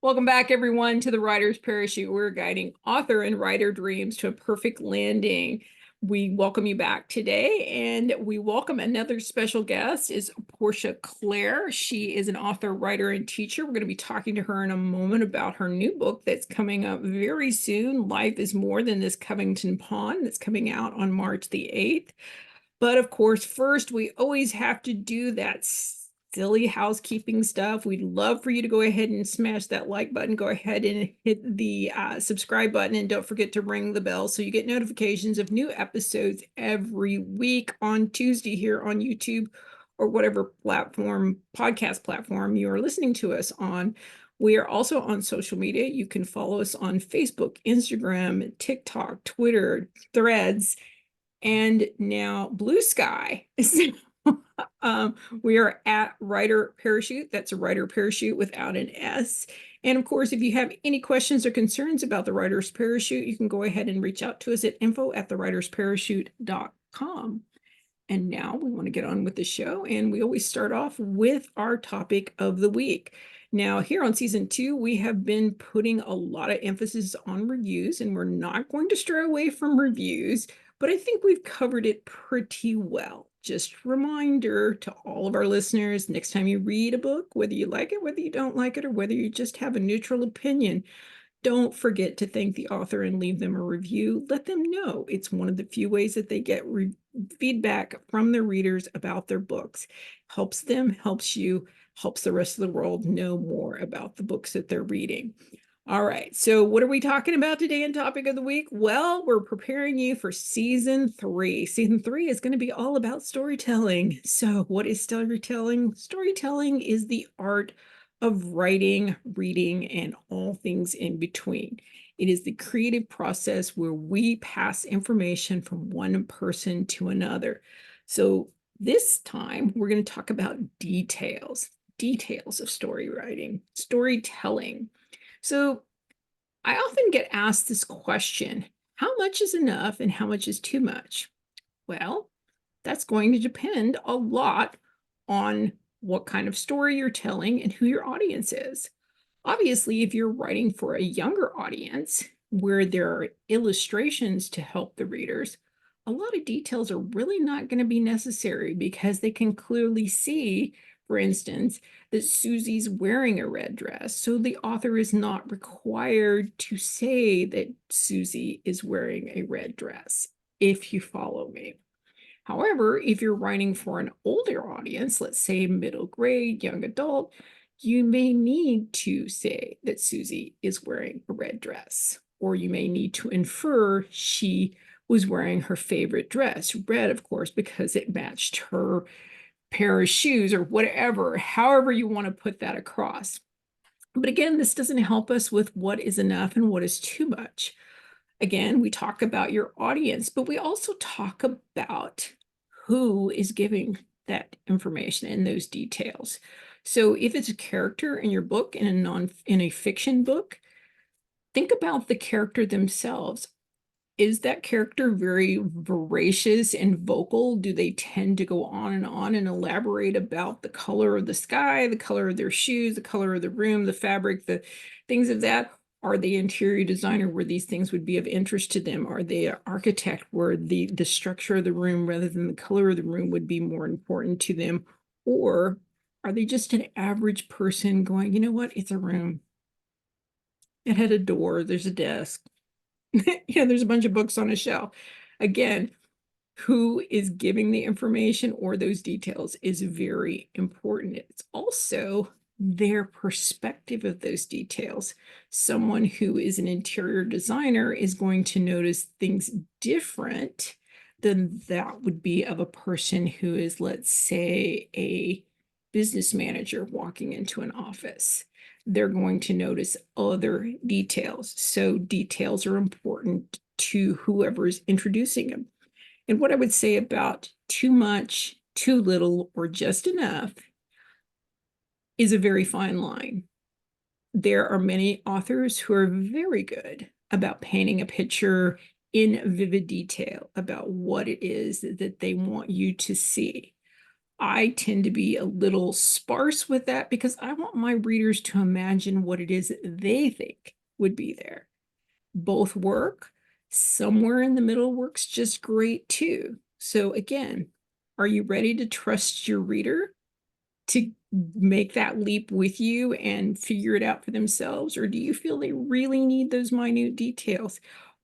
Welcome back, everyone, to the Writer's Parachute. We're guiding author and writer dreams to a perfect landing. We welcome you back today, and we welcome another special guest is Portia Clare. She is an author, writer, and teacher. We're going to be talking to her in a moment about her new book that's coming up very soon, Life is More Than This Covington Pond, that's coming out on March the 8th. But of course, first, we always have to do that silly housekeeping stuff. We'd love for you to go ahead and smash that like button. Go ahead and hit the subscribe button, and don't forget to ring the bell so you get notifications of new episodes every week on Tuesday here on YouTube or whatever podcast platform you are listening to us on. We are also on social media. You can follow us on Facebook, Instagram, TikTok, Twitter, Threads, and now Blue Sky. We are at Writer Parachute. That's a Writer Parachute without an S. And of course, if you have any questions or concerns about the Writer's Parachute, you can go ahead and reach out to us at info@thewritersparachute.com. And now we want to get on with the show, and we always start off with our topic of the week. Now, here on season 2, we have been putting a lot of emphasis on reviews, and we're not going to stray away from reviews, but I think we've covered it pretty well. Just a reminder to all of our listeners, next time you read a book, whether you like it, whether you don't like it, or whether you just have a neutral opinion, don't forget to thank the author and leave them a review. Let them know. It's one of the few ways that they get feedback from their readers about their books. Helps them, helps you, helps the rest of the world know more about the books that they're reading. All right, so what are we talking about today in Topic of the Week? Well, we're preparing you for season 3. Season 3 is going to be all about storytelling. So what is storytelling? Storytelling is the art of writing, reading, and all things in between. It is the creative process where we pass information from one person to another. So this time we're going to talk about details of story writing, storytelling. So I often get asked this question, how much is enough and how much is too much? Well, that's going to depend a lot on what kind of story you're telling and who your audience is. Obviously, if you're writing for a younger audience where there are illustrations to help the readers, a lot of details are really not going to be necessary because they can clearly see, for instance, that Susie's wearing a red dress. So the author is not required to say that Susie is wearing a red dress, if you follow me. However, if you're writing for an older audience, let's say middle grade, young adult, you may need to say that Susie is wearing a red dress, or you may need to infer she was wearing her favorite dress, red, of course, because it matched her pair of shoes or whatever, however you want to put that across. But again, this doesn't help us with what is enough and what is too much. Again, we talk about your audience, but we also talk about who is giving that information and those details. So if it's a character in your book, in a fiction book, think about the character themselves. Is that character very voracious and vocal? Do they tend to go on and elaborate about the color of the sky, the color of their shoes, the color of the room, the fabric, the things of that? Are they interior designer where these things would be of interest to them? Are they an architect where the structure of the room rather than the color of the room would be more important to them? Or are they just an average person going, you know what, it's a room. It had a door, there's a desk. There's a bunch of books on a shelf. Again, who is giving the information or those details is very important. It's also their perspective of those details. Someone who is an interior designer is going to notice things different than that would be of a person who is, let's say, a business manager walking into an office. They're going to notice other details. So details are important to whoever is introducing them. And what I would say about too much, too little, or just enough is a very fine line. There are many authors who are very good about painting a picture in vivid detail about what it is that they want you to see. I tend to be a little sparse with that because I want my readers to imagine what it is that they think would be there. Both work. Somewhere in the middle works just great too. So again, are you ready to trust your reader to make that leap with you and figure it out for themselves? Or do you feel they really need those minute details?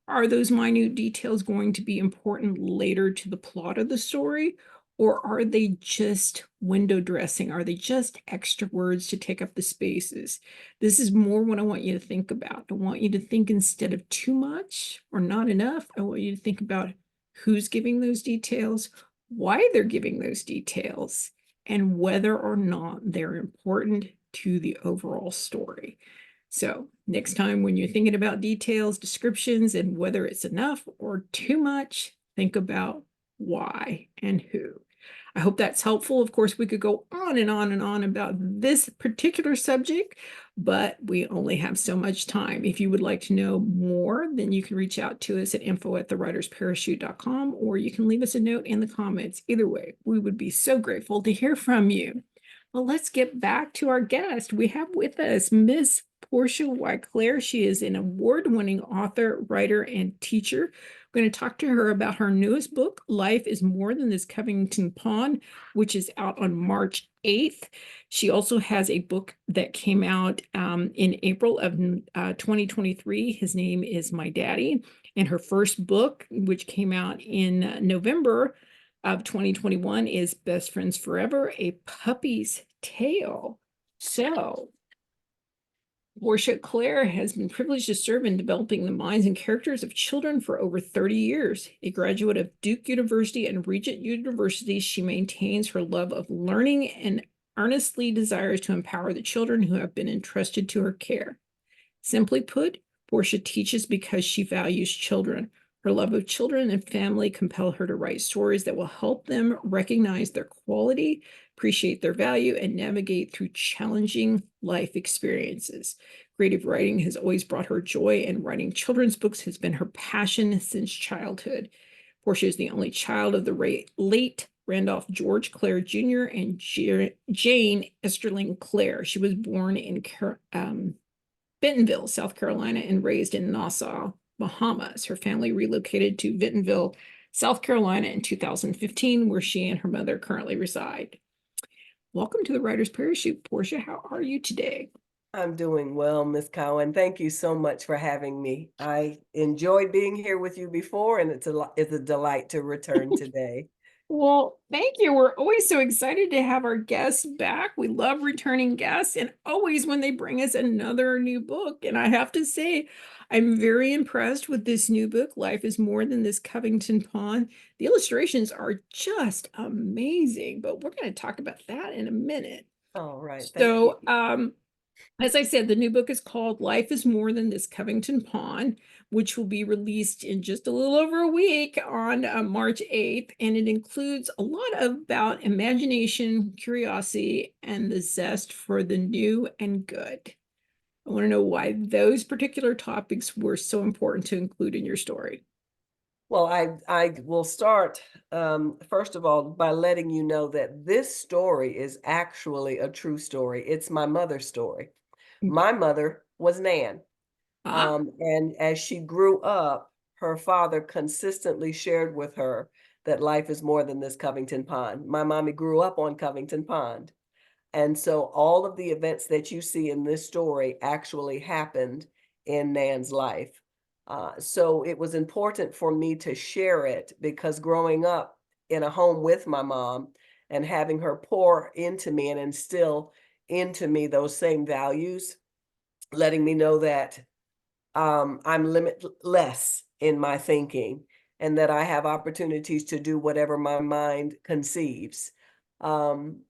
Are those minute details going to be important later to the plot of the story? Or are they just window dressing? Are they just extra words to take up the spaces? This is more what I want you to think about. I want you to think, instead of too much or not enough, I want you to think about who's giving those details, why they're giving those details, and whether or not they're important to the overall story. So next time when you're thinking about details, descriptions, and whether it's enough or too much, think about why and who. I hope that's helpful. Of course, we could go on and on and on about this particular subject, but we only have so much time. If you would like to know more, then you can reach out to us at info@thewritersparachute.com, or you can leave us a note in the comments. Either way, we would be so grateful to hear from you. Well, let's get back to our guest. We have with us Miss Portia Clare. She is an award-winning author, writer, and teacher. We're going to talk to her about her newest book, Life is More Than This Covington Pond, which is out on March 8th. She also has a book that came out in April of 2023. His name is My Daddy. And her first book, which came out in November of 2021, is Best Friends Forever, A Puppy's Tale. So Portia Clare has been privileged to serve in developing the minds and characters of children for over 30 years. A graduate of Duke University and Regent University, she maintains her love of learning and earnestly desires to empower the children who have been entrusted to her care. Simply put, Portia teaches because she values children. Her love of children and family compel her to write stories that will help them recognize their quality, appreciate their value, and navigate through challenging life experiences. Creative writing has always brought her joy, and writing children's books has been her passion since childhood. Portia is the only child of the late Randolph George Clare Jr. and Jane Esterling Clare. She was born in Bentonville, South Carolina, and raised in Nassau, Bahamas. Her family relocated to Bentonville, South Carolina in 2015, where she and her mother currently reside. Welcome to the Writer's Parachute, Portia. How are you today? I'm doing well, Miss Cowan. Thank you so much for having me. I enjoyed being here with you before, and it's a delight to return today. Well, thank you. We're always so excited to have our guests back. We love returning guests, and always when they bring us another new book. And I have to say, I'm very impressed with this new book, Life is More Than This Covington Pond. The illustrations are just amazing, but we're going to talk about that in a minute. All right, thank you. So, as I said, the new book is called Life is More Than This Covington Pond, which will be released in just a little over a week on March 8th. And it includes a lot about imagination, curiosity, and the zest for the new and good. I want to know why those particular topics were so important to include in your story. Well, I will start, first of all, by letting you know that this story is actually a true story. It's my mother's story. My mother was Nan. Ah, And as she grew up, her father consistently shared with her that life is more than this Covington Pond. My mommy grew up on Covington Pond. And so all of the events that you see in this story actually happened in Nan's life. So it was important for me to share it because growing up in a home with my mom and having her pour into me and instill into me those same values, letting me know that I'm limitless in my thinking and that I have opportunities to do whatever my mind conceives,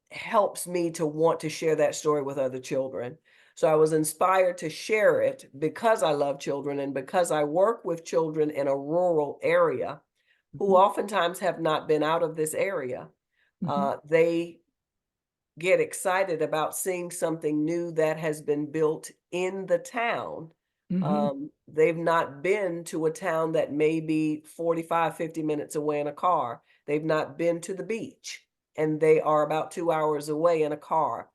helps me to want to share that story with other children. So I was inspired to share it because I love children and because I work with children in a rural area who mhm, oftentimes have not been out of this area. mhm, They get excited about seeing something new that has been built in the town. mhm, They've not been to a town that may be 45, 50 minutes away in a car. They've not been to the beach. and they are about 2 hours away in a car.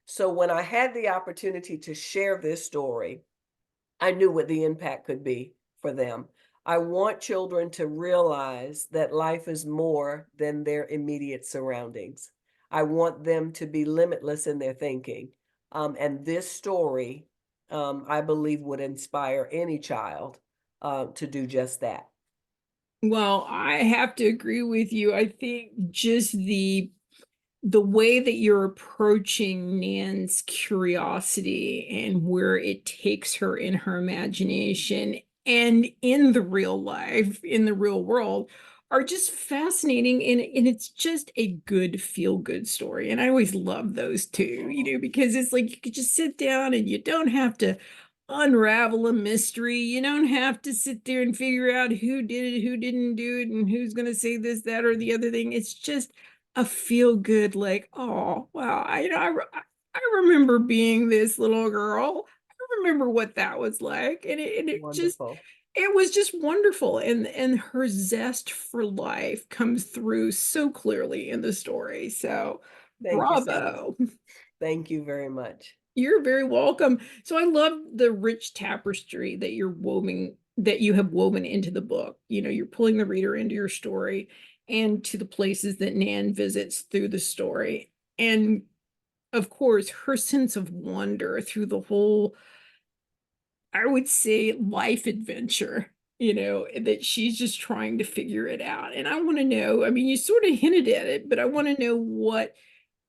So when I had the opportunity to share this story, I knew what the impact could be for them. I want children to realize that life is more than their immediate surroundings. I want them to be limitless in their thinking. And this story, I believe, would inspire any child to do just that. Well, I have to agree with you. I think just the way that you're approaching Nan's curiosity and where it takes her in her imagination and in the real life, in the real world, are just fascinating. And it's just a good feel good story. And I always love those too, because it's like you could just sit down and you don't have to unravel a mystery. You don't have to sit there and figure out who did it, who didn't do it, and who's going to say this, that, or the other thing. It's just a feel good, like, oh, wow, I remember being this little girl. I remember what that was like. Wonderful. It was just wonderful. And her zest for life comes through so clearly in the story. So Thank you so much. bravo. Thank you very much. You're very welcome. So I love the rich tapestry that you have woven into the book. You're pulling the reader into your story and to the places that Nan visits through the story. And of course, her sense of wonder through the whole, I would say, life adventure, that she's just trying to figure it out. And I want to know, I mean, you sort of hinted at it, but I want to know what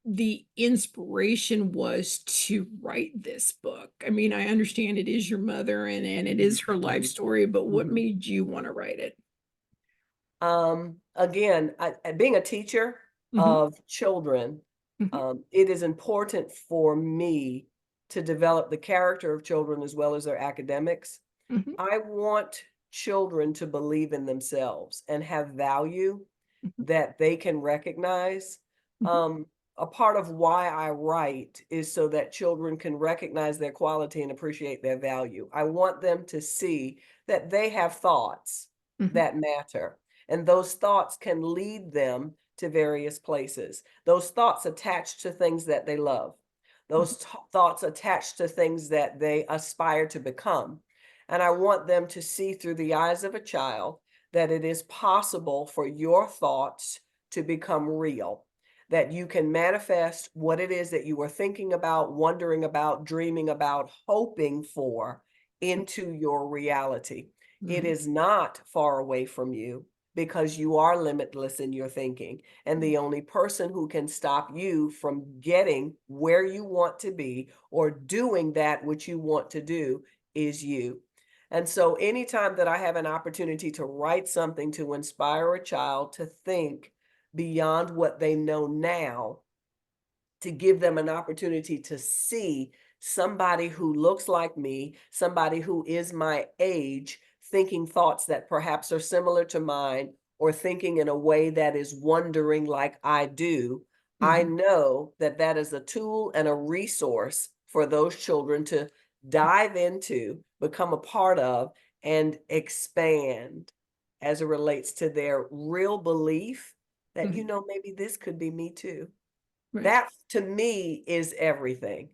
the inspiration was to write this book. I mean, I understand it is your mother and it is Mhm, her life mhm, story, but what mhm. made you want to write it? Again, being a teacher Hmm. of children, Hmm. it is important for me to develop the character of children as well as their academics. Hmm. I want children to believe in themselves and have value Hmm. that they can recognize. Hmm. Um, a part of why I write is so that children can recognize their quality and appreciate their value. I want them to see that they have thoughts Hmm. that matter, and those thoughts can lead them to various places. Those thoughts attached to things that they love, those thoughts attached to things that they aspire to become. And I want them to see through the eyes of a child that it is possible for your thoughts to become real, that you can manifest what it is that you are thinking about, wondering about, dreaming about, hoping for into your reality. It Hmm. is not far away from you because you are limitless in your thinking. And the only person who can stop you from getting where you want to be or doing that which you want to do is you. And so, anytime that I have an opportunity to write something to inspire a child to think beyond what they know now, to give them an opportunity to see somebody who looks like me, somebody who is my age, thinking thoughts that perhaps are similar to mine, or thinking in a way that is wondering like I do, I Hmm. know that that is a tool and a resource for those children to dive into, become a part of, and expand as it relates to their real belief that, Hmm. maybe this could be me too. Right. That to me is everything.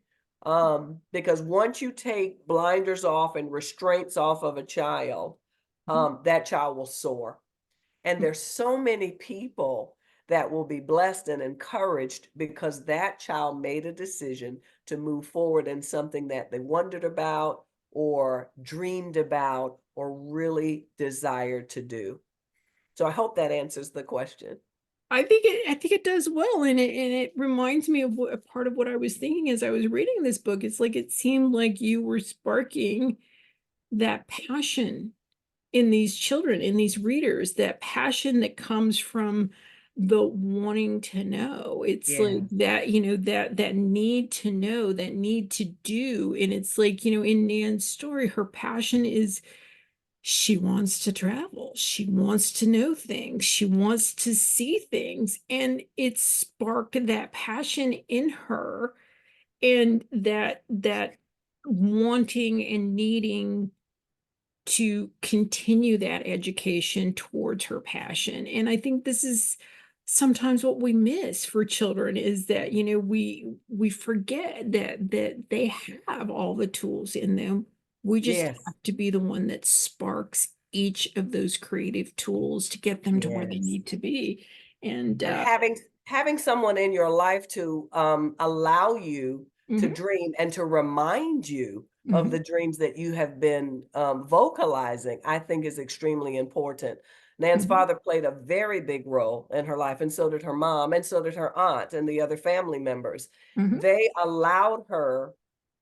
Because once you take blinders off and restraints off of a child, that child will soar. And there's so many people that will be blessed and encouraged because that child made a decision to move forward in something that they wondered about or dreamed about or really desired to do. So I hope that answers the question. I think it does well, and it reminds me of a part of what I was thinking as I was reading this book. It's like it seemed like you were sparking that passion in these children, in these readers, that passion that comes from the wanting to know. It's like Yeah. that, that need to know, that need to do. And it's like, in Nan's story, her passion is she wants to travel. She wants to know things. She wants to see things. And it sparked that passion in her and that wanting and needing to continue that education towards her passion. And I think this is sometimes what we miss for children is that, we forget that they have all the tools in them. We just Yes. have to be the one that sparks each of those creative tools to get them to where they Yes. need to be. And And having someone in your life to, allow you to mhm, dream and to remind you of mhm, the dreams that you have been, vocalizing, I think is extremely important. Nan's mhm, father played a very big role in her life, and so did her mom, and so did her aunt and the other family members. mhm, They allowed her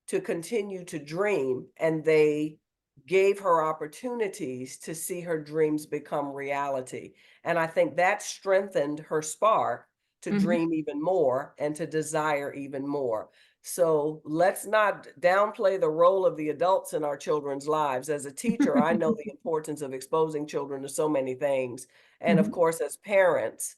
to continue to dream, and they gave her opportunities to see her dreams become reality. And I think that strengthened her spark to mhm. dream even more and to desire even more. So let's not downplay the role of the adults in our children's lives. As a teacher, I know the importance of exposing children to so many things. And of Mhm, course, as parents,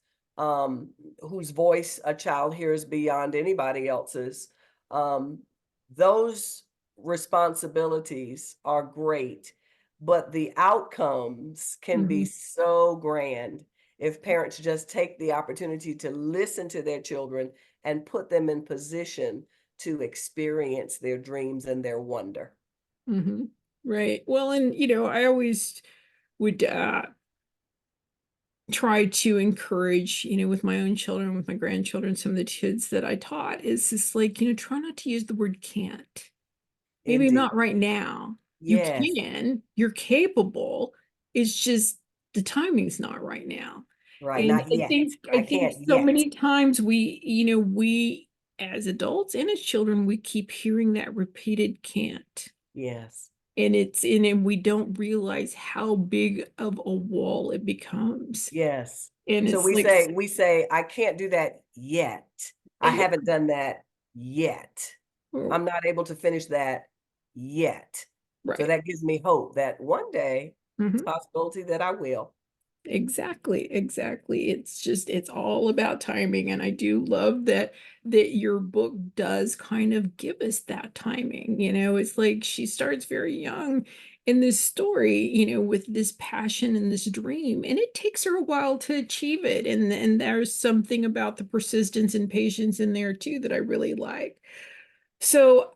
whose voice a child hears beyond anybody else's, um, those responsibilities are great, but the outcomes can be mhm. so grand if parents just take the opportunity to listen to their children and put them in position to experience their dreams and their wonder. Mhm. Right. Well, and I always would try to encourage, with my own children, with my grandchildren, some of the kids that I taught is just like, try not to use the word can't. Maybe Indeed. not right now. You Yes. can, you're capable. It's just the timing's not right now. Right. And Not I yet. think I I think can't so yet. many times we as adults and as children, we keep hearing that repeated can't. Yes. And it's in and we don't realize how big of a wall it becomes. Yes. And So it's we like, say we say, "I can't do that yet. I yeah, haven't done that yet. oh, I'm not able to finish that yet." So right. that gives me hope that one day, it's a Mhm. possibility that I will. Exactly, exactly. It's all about timing. And I do love that your book does kind of give us that timing. It's like she starts very young in this story, with this passion and this dream. And it takes her a while to achieve it. And there's something about the persistence and patience in there too that I really like. So,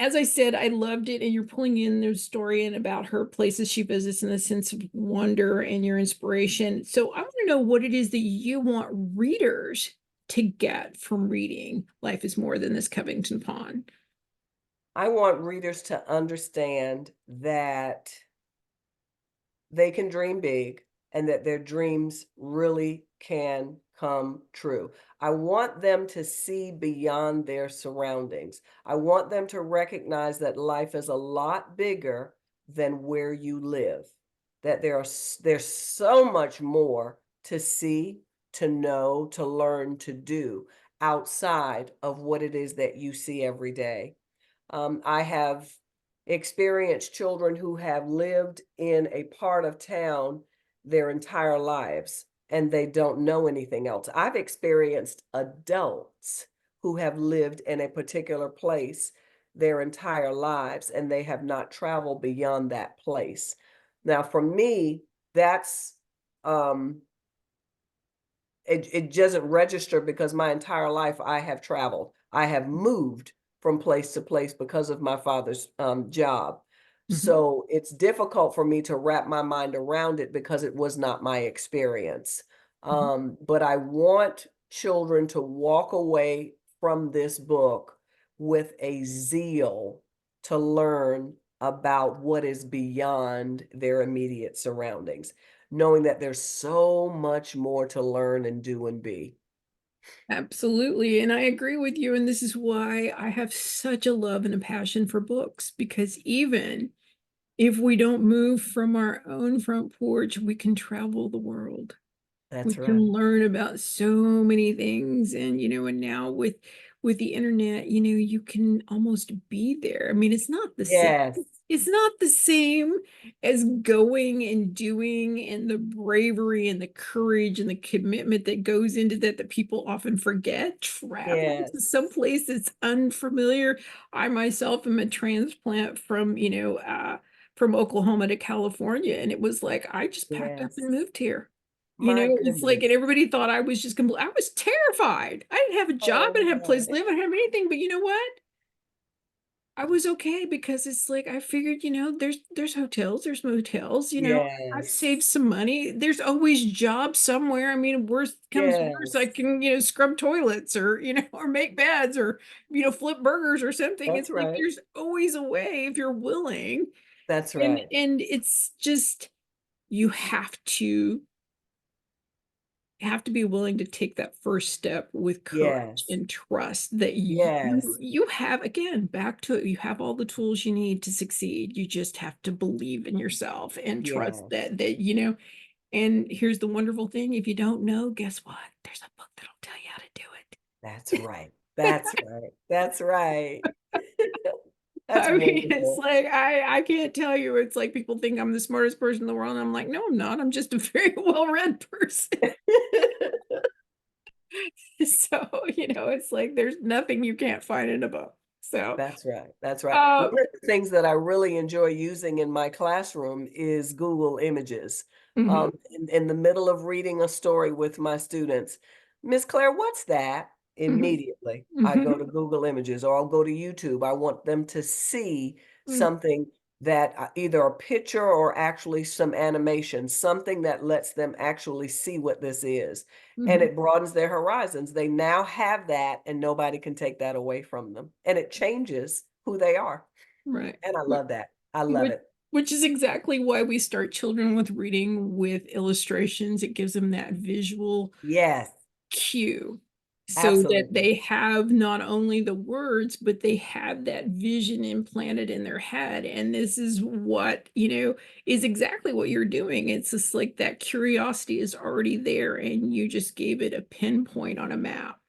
as I said, I loved it, and you're pulling in their story and about her places she visits and the sense of wonder and your inspiration. So, I want to know what it is that you want readers to get from reading Life is More Than This Covington Pond. I want readers to understand that they can dream big and that their dreams really can come true. I want them to see beyond their surroundings. I want them to recognize that life is a lot bigger than where you live. That there's so much more to see, to know, to learn, to do outside of what it is that you see every day. I have experienced children who have lived in a part of town their entire lives and they don't know anything else. I've experienced adults who have lived in a particular place their entire lives and they have not traveled beyond that place. Now, for me, that's um, it doesn't register because my entire life I have traveled. I have moved from place to place because of my father's, job. Mhm, So, it's difficult for me to wrap my mind around it because it was not my experience. mhm. But I want children to walk away from this book with a zeal to learn about what is beyond their immediate surroundings, knowing that there's so much more to learn and do and be. Absolutely. And I agree with you. And this is why I have such a love and a passion for books, because even if we don't move from our own front porch, we can travel the world. We That's can right. learn about so many things. And and now with the internet, you can almost be there. I mean, it's not the same. Yes, It's not the same as going and doing, and the bravery and the courage and the commitment that goes into that people often forget. Traveling to yes, some place that's unfamiliar. I myself am a transplant from Oklahoma to California, and it was like I just packed up yes. and moved here. My It's like, and goodness. everybody thought I was just I was terrified. I didn't have a job, I Oh didn't have a place to my. live, I didn't have anything, but you know what? I was okay because it's like I figured, there's hotels, there's motels, I've Yes. saved some money. There's always jobs somewhere. I mean, worst comes worst, I Yes. can, scrub toilets or, or make beds or, flip burgers or something. It's That's like right. there's always a way if you're willing. That's And right. and it's just you have to be willing to take that first step with courage Yes. and trust that you Yes. you have, again, back to it, you have all the tools you need to succeed. You just have to believe in yourself and trust Yes. that. And here's the wonderful thing, if you don't know, guess what? There's a book that'll tell you how to do That's right. That's right. That's right. That's I mean, it's wonderful. like I can't tell you. It's like people think I'm the smartest person in the world. And I'm like, no, I'm not. I'm just a very well-read person. So, it's like there's nothing you can't find in a book. So, That's right, that's right. uh, One of the things that I really enjoy using in my classroom is Google Images. mhm, In the middle of reading a story with my students, "Miss Claire, what's that?" mhm, Immediately, I go mhm, to Google Images or I'll go to YouTube. I want them to see mm, something that either a picture or actually some animation, something that lets them actually see what this is. And mhm. it broadens their horizons. They now have that, and nobody can take that away from them, and it changes who they are, Right. and I Wh love that. I love which it. which is exactly why we start children with reading with illustrations. It gives them that visual Yes, cue so that absolutely. they have not only the words, but they have that vision implanted in their head. And this is what, is exactly what you're doing. It's just like that curiosity is already there, and you just gave it a pinpoint on a map,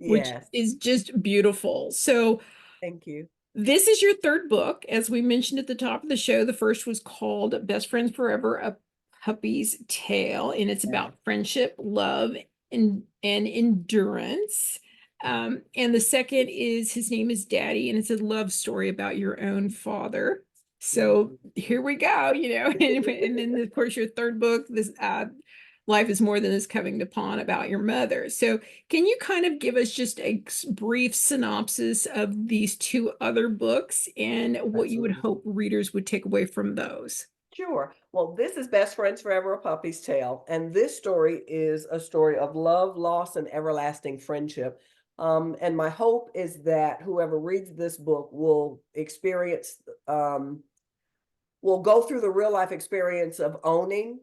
which Yes, is just beautiful. So, thank you. this is your third book. As we mentioned at the top of the show, the first was called Best Friends Forever, A Puppy's Tale, and it's Yeah. about friendship, love, and endurance. And the second is His Name is Daddy, and it's a love story about your own father. So Mhm. here we go, and then of course your third book, this Life is More Than This Coming Upon, about your mother. So can you kind of give us just a brief synopsis of these two other books and what you would Absolutely. hope readers would take away from those? Sure. Well, this is Best Friends Forever: A Puppy's Tale, and this story is a story of love, loss, and everlasting friendship. And my hope is that whoever reads this book um, will go through the real life experience of owning,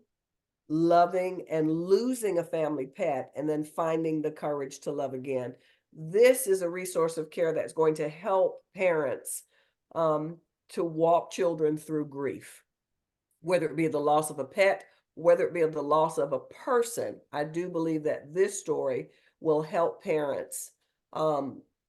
loving, and losing a family pet, and then finding the courage to love again. This is a resource of care that's going to help parents um, to walk children through grief, whether it be the loss of a pet, whether it be the loss of a person. I do believe that this story will help parents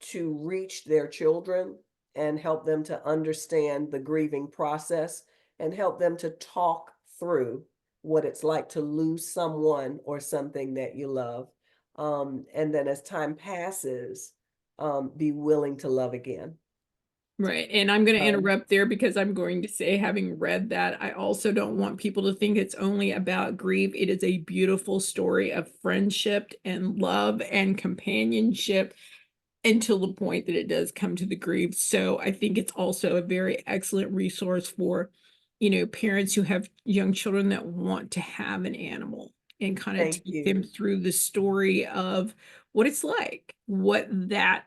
to reach their children and help them to understand the grieving process and help them to talk through what it's like to lose someone or something that you love. And then as time passes, be willing to love again. Right. And I'm going to Um, interrupt there because I'm going to say, having read that, I also don't want people to think it's only about grief. It is a beautiful story of friendship and love and companionship until the point that it does come to the grief. So I think it's also a very excellent resource for, parents who have young children that want to have an animal, and kind of thank take them you. through the story of what it's like, what that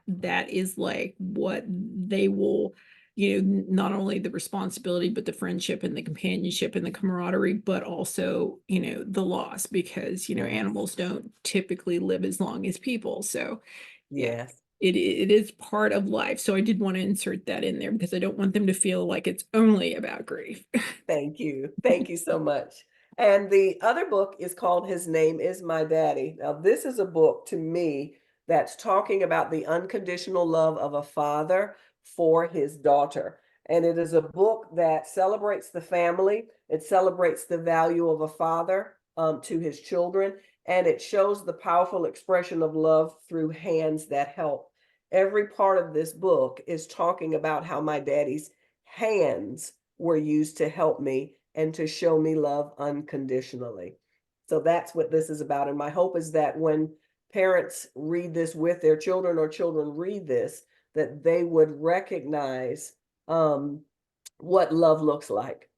is like, what they will, not only the responsibility, but the friendship and the companionship and the camaraderie, but also, the loss, because, Yes. animals don't typically live as long as people. So yeah, Yes. it is part of life. So I did want to insert that in there because I don't want them to feel like it's only about grief. Thank you. Thank you so much. And the other book is called His Name is My Daddy. Now, this is a book to me that's talking about the unconditional love of a father for his daughter. And it is a book that celebrates the family, it celebrates the value of a father to his children, and it shows the powerful expression of love through hands that help. Every part of this book is talking about how my daddy's hands were used to help me and to show me love unconditionally. So that's what this is about. And my hope is that when parents read this with their children or children read this, that they would recognize what love looks like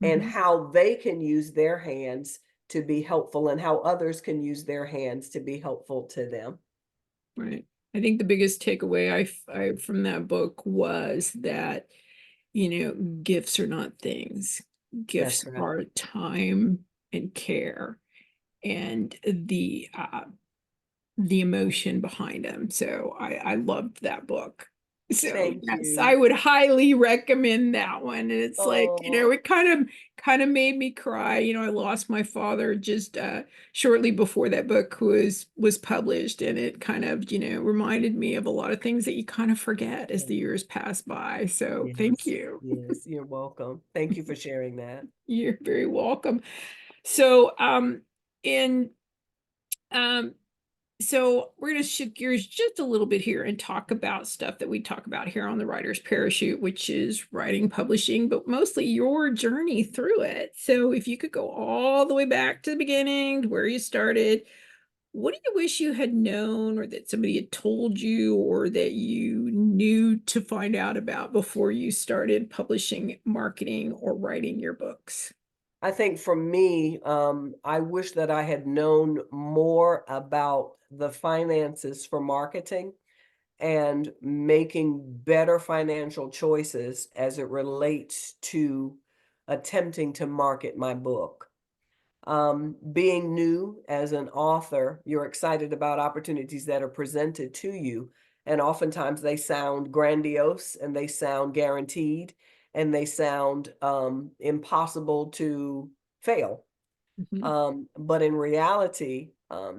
and Mhm. how they can use their hands to be helpful and how others can use their hands to be helpful to them. Right. I think the biggest takeaway I from that book was that, gifts are not things. That's Gifts right. are time and care and the emotion behind them. So I loved that book. So Thank yes, I you. would highly recommend that one. And it's like, Oh, it kind of made me cry. I lost my father just shortly before that book was published. And it kind of, reminded me of a lot of things that you kind of forget as the years pass by. So thank yes, you. yes, you're welcome. Thank you for sharing that. You're very welcome. So in um So we're going to shift gears just a little bit here and talk about stuff that we talk about here on the Writer's Parachute, which is writing, publishing, but mostly your journey through it. So if you could go all the way back to the beginning, to where you started, what do you wish you had known or that somebody had told you or that you knew to find out about before you started publishing, marketing, or writing your books? I think for me, I wish that I had known more about the finances for marketing and making better financial choices as it relates to attempting to market my book. Being new as an author, you're excited about opportunities that are presented to you. And oftentimes they sound grandiose and they sound guaranteed and they sound impossible to fail. Mhm. But in reality,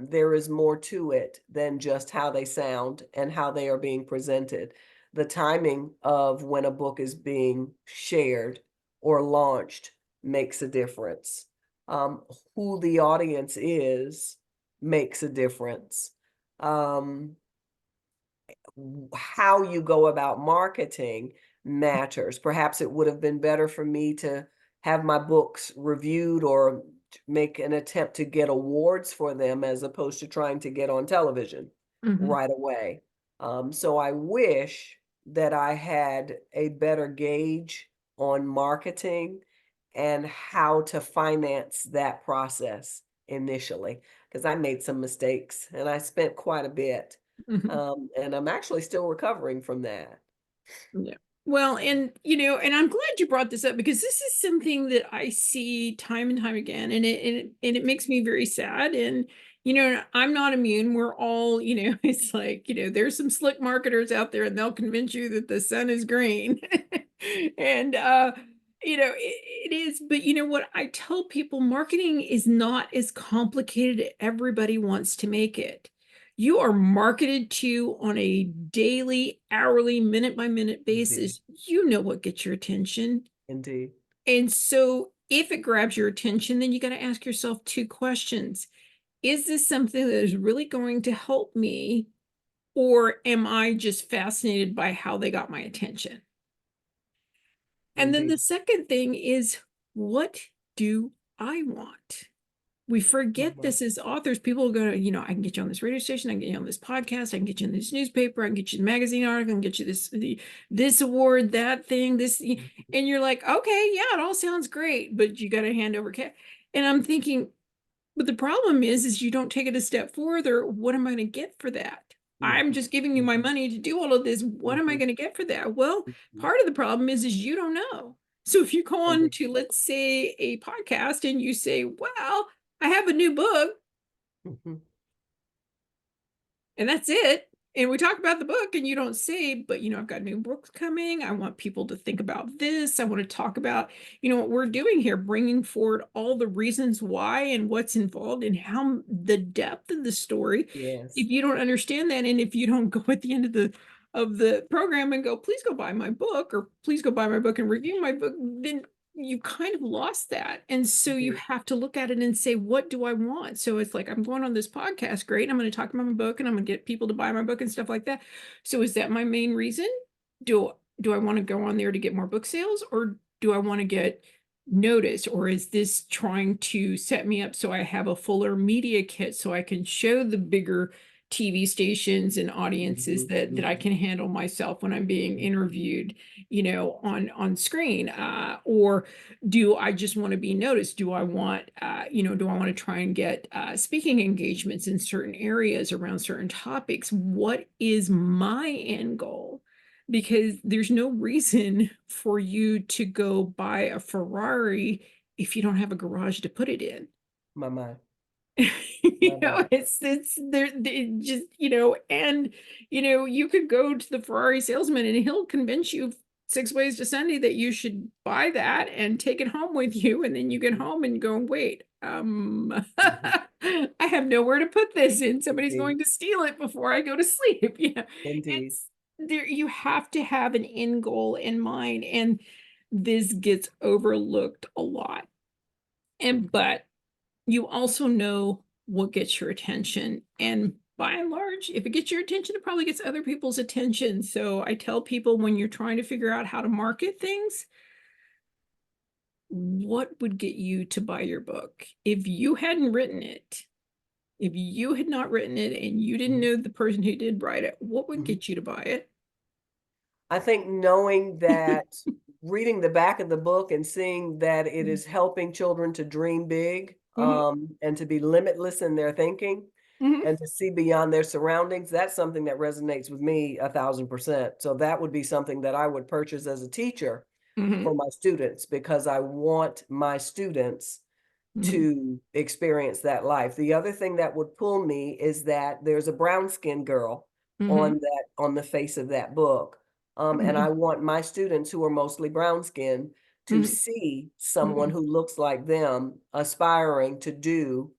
there is more to it than just how they sound and how they are being presented. The timing of when a book is being shared or launched makes a difference. Um, who the audience is makes a difference. Um, how you go about marketing matters. Perhaps it would have been better for me to have my books reviewed or make an attempt to get awards for them as opposed to trying to get on television Mhm. right away. So I wish that I had a better gauge on marketing and how to finance that process initially, because I made some mistakes and I spent quite a bit Mhm. and I'm actually still recovering from that. Yeah. Well, and I'm glad you brought this up because this is something that I see time and time again, and it makes me very sad. And I'm not immune. We're all, it's like, there's some slick marketers out there, and they'll convince you that the sun is green, and it is. But you know what? I tell people, marketing is not as complicated as everybody wants to make it. You are marketed to on a daily, hourly, minute by minute Indeed. basis. You know what gets your attention. Indeed. And so if it grabs your attention, then you got to ask yourself two questions. Is this something that is really going to help me? Or am I just fascinated by how they got my attention? And then the Indeed. second thing is, what do I want? We forget Uh-huh. this as authors. People go, I can get you on this radio station, I can get you on this podcast, I can get you in this newspaper, I can get you a magazine article, I can get you this award, that thing, this, Mhm. and you're like, okay, yeah, it all sounds great, but you got to hand over cash. And I'm thinking, but the problem is you don't take it a step further. What am I going to get for that? I'm Mhm. just giving you my Mhm. money to do all of this. What am I Mhm. going to get for that? Well, Mhm. part of the problem is you don't know. So if you go on Indeed. to, let's say, a podcast and you say, well, I have a new book, Mhm. and that's it. And we talk about the book and you don't say, but I've got new books coming. I want people to think about this. I want to talk about, what we're doing here, bringing forward all the reasons why and what's involved and how the depth of the story. Yes. If you don't understand that, and if you don't go at the end of the program and go, please go buy my book, or please go buy my book and review my book, then you kind of lost that. And so you Indeed. have to look at it and say, what do I want? So it's like, I'm going on this podcast, great. I'm going to talk about my book and I'm going to get people to buy my book and stuff like that. So is that my main reason? Do I want to go on there to get more book sales, or do I want to get notice, or is this trying to set me up so I have a fuller media kit so I can show the bigger TV stations and audiences Mhm, that I mhm, can handle myself when I'm being mhm. interviewed, on screen? Or do I just want to be noticed? Do I want, do I want to try and get speaking engagements in certain areas around certain topics? What is my end goal? Because there's no reason for you to go buy a Ferrari if you don't have a garage to put it in. My mind, You my know, mind. it's there, it just, and you could go to the Ferrari salesman and he'll convince you 6 ways to Sunday that you should buy that and take it home with you. And then you get Mhm, home and go, wait, mhm. I have nowhere to put this in. Somebody's Indeed, going to steal it before I go to sleep. indeed. It's there. You have to have an end goal in mind. And this gets overlooked a lot. But you also know what gets your attention. And by and large, if it gets your attention, it probably gets other people's attention. So I tell people when you're trying to figure out how to market things, what would get you to buy your book? If you hadn't written it, if you had not written it and you didn't Mhm, know the person who did write it, what would mhm. get you to buy it? I think knowing that reading the back of the book and seeing that it Mhm. is helping children to dream big, Mhm. and to be limitless in their thinking Mhm. and to see beyond their surroundings, that's something that resonates with me 1,000%. So that would be something that I would purchase as a teacher Mhm. for my students because I want my students Mhm. to experience that life. The other thing that would pull me is that there's a brown-skinned girl Mhm. on the face of that book, and I Mhm. want my students who are mostly brown-skinned to Mhm. see someone Mhm. who looks like them aspiring to do,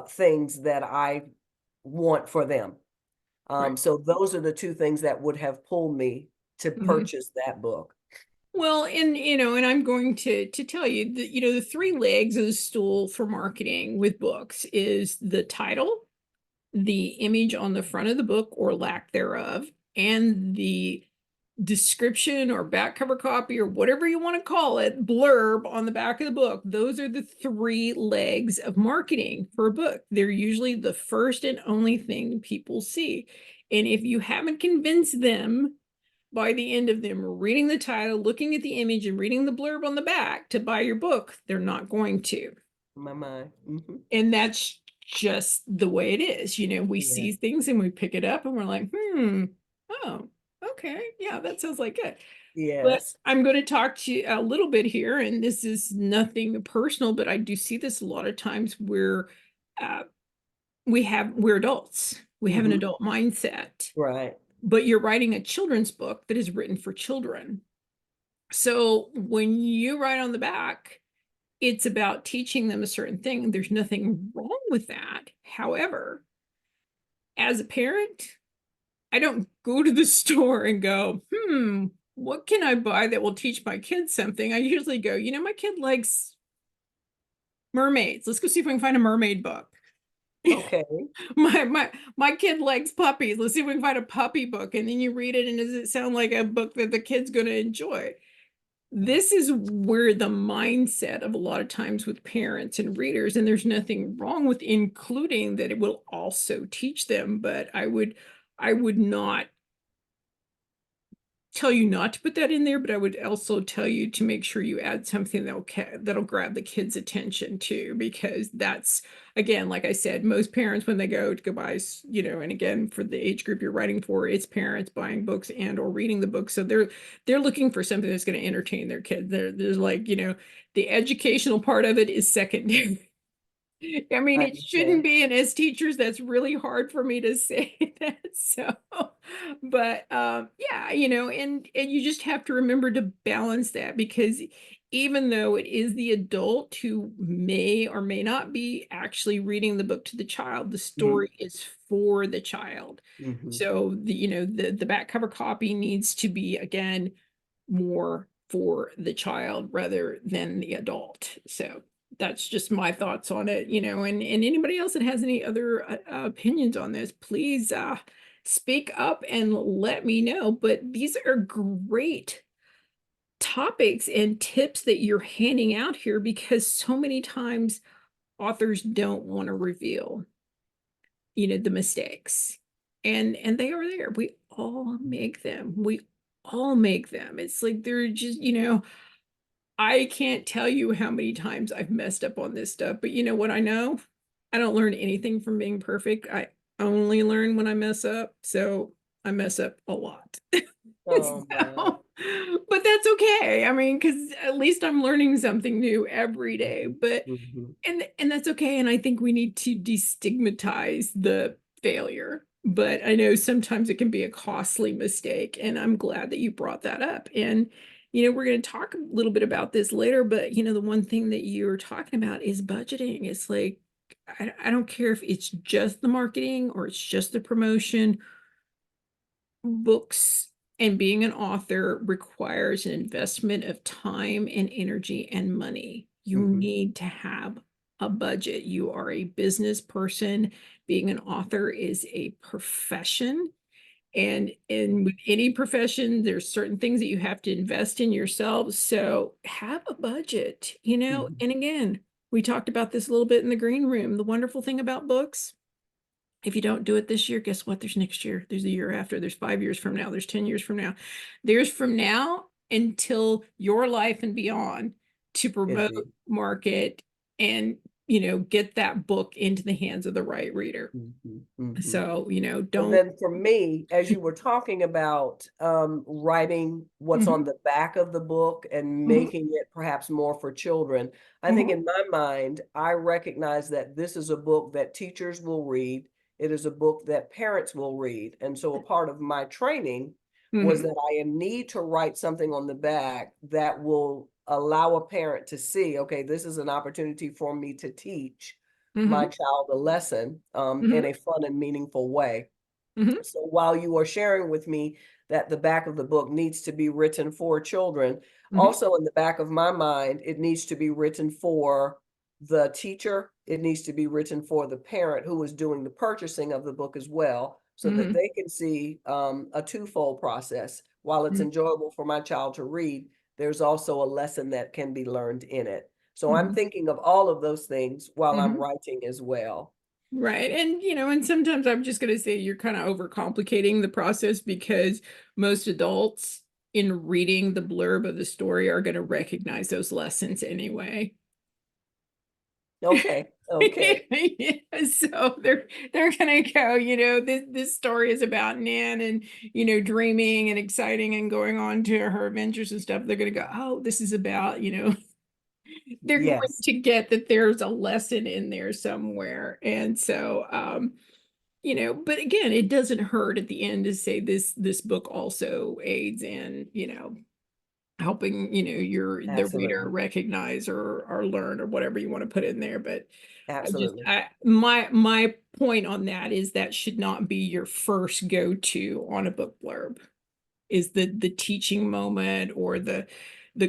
things that I want for them. Right. So those are the 2 things that would have pulled me to Mhm. purchase that book. Well, and I'm going to tell you that the three legs of the stool for marketing with books is the title, the image on the front of the book or lack thereof, and the description or back cover copy or whatever you want to call it, blurb on the back of the book. Those are the three legs of marketing for a book. They're usually the first and only thing people see. And if you haven't convinced them by the end of them reading the title, looking at the image, and reading the blurb on the back to buy your book, they're not going to. My mind. Mhm. And that's just the way it is. We Yeah. see things and we pick it up and we're like, oh, okay, yeah, that sounds like it. But Yes. I'm going to talk to you a little bit here, and this is nothing personal, but I do see this a lot of times where uh, we're adults, we have an Mhm. adult mindset, Right. but you're writing a children's book that is written for children. So when you write on the back, it's about teaching them a certain thing. There's nothing wrong with that. However, as a parent, I don't go to the store and go, what can I buy that will teach my kids something? I usually go, my kid likes mermaids. Let's go see if we can find a mermaid book. Okay. My kid likes puppies. Let's see if we can find a puppy book. And then you read it, and does it sound like a book that the kid's going to enjoy? This is where the mindset of a lot of times with parents and readers, and there's nothing wrong with including that it will also teach them, but I would not tell you not to put that in there, but I would also tell you to make sure you add something that'll grab the kids' attention too, because that's, again, like I said, most parents when they go to go buy, and again for the age group you're writing for, it's parents buying books and or reading the book, so they're looking for something that's going to entertain their kids. There's like, the educational part of it is secondary. I mean, I it shouldn't understand. be, and as teachers, that's really hard for me to say that. So, but yeah, and you just have to remember to balance that, because even though it is the adult who may or may not be actually reading the book to the child, the Mhm. story is for the child. Mhm. So the back cover copy needs to be, again, more for the child rather than the adult. So that's just my thoughts on it, and anybody else that has any other opinions on this, please speak up and let me know. But these are great topics and tips that you're handing out here, because so many times authors don't want to reveal, the mistakes. And they are there. We all make them. We all make them. It's like they're just, I can't tell you how many times I've messed up on this stuff, but you know what I know? I don't learn anything from being perfect. I only learn when I mess up. So I mess up a lot. Oh my. But that's okay. I mean, because at least I'm learning something new every day. But Mhm. and that's okay. And I think we need to destigmatize the failure. But I know sometimes it can be a costly mistake. And I'm glad that you brought that up. And we're going to talk a little bit about this later, but the one thing that you were talking about is budgeting. It's like I don't care if it's just the marketing or it's just the promotion. Books and being an author requires an investment of time and energy and money. You Mhm. need to have a budget. You are a business person. Being an author is a profession. And with any profession, there's certain things that you have to invest in yourself. So have a budget, Mhm. and again, we talked about this a little bit in the green room. The wonderful thing about books, if you don't do it this year, guess what? There's next year. There's the year after. There's 5 years from now. There's 10 years from now. There's from now until your life and beyond to promote, Indeed. market, and, get that book into the hands of the right reader. Mhm. Mhm. So, But don't. then for me, as you were talking about, writing what's on Mhm, the back of the book and mhm, making it perhaps more for children, I think mhm, in my mind, I recognize that this is a book that teachers will read. It is a book that parents will read. And so a part of my training was mhm, that I need to write something on the back that will allow a parent to see, okay, this is an opportunity for me to teach my mhm, child a lesson in mhm, a fun and meaningful way. mhm, So while you are sharing with me that the back of the book needs to be written for children, mhm, also in the back of my mind, it needs to be written for the teacher. It needs to be written for the parent who is doing the purchasing of the book as well, so that mhm, they can see a twofold process. While it's mhm, enjoyable for my child to read, there's also a lesson that can be learned in it. So I'm mhm, thinking of all of those things while I'm mhm. writing as well. Right. And, and sometimes I'm just going to say you're kind of overcomplicating the process, because most adults in reading the blurb of the story are going to recognize those lessons anyway. Okay, okay. Yeah, so they're gonna go, this story is about Nan and dreaming and exciting and going on to her adventures and stuff. They're gonna go, oh, this is about, they're going Yes, to get that there's a lesson in there somewhere. And so but again, it doesn't hurt at the end to say this book also aids in, helping, the reader absolutely. recognize or learn or whatever you want to put in there. But Absolutely. my point on that is that should not be your first go-to on a book blurb, is the teaching moment or the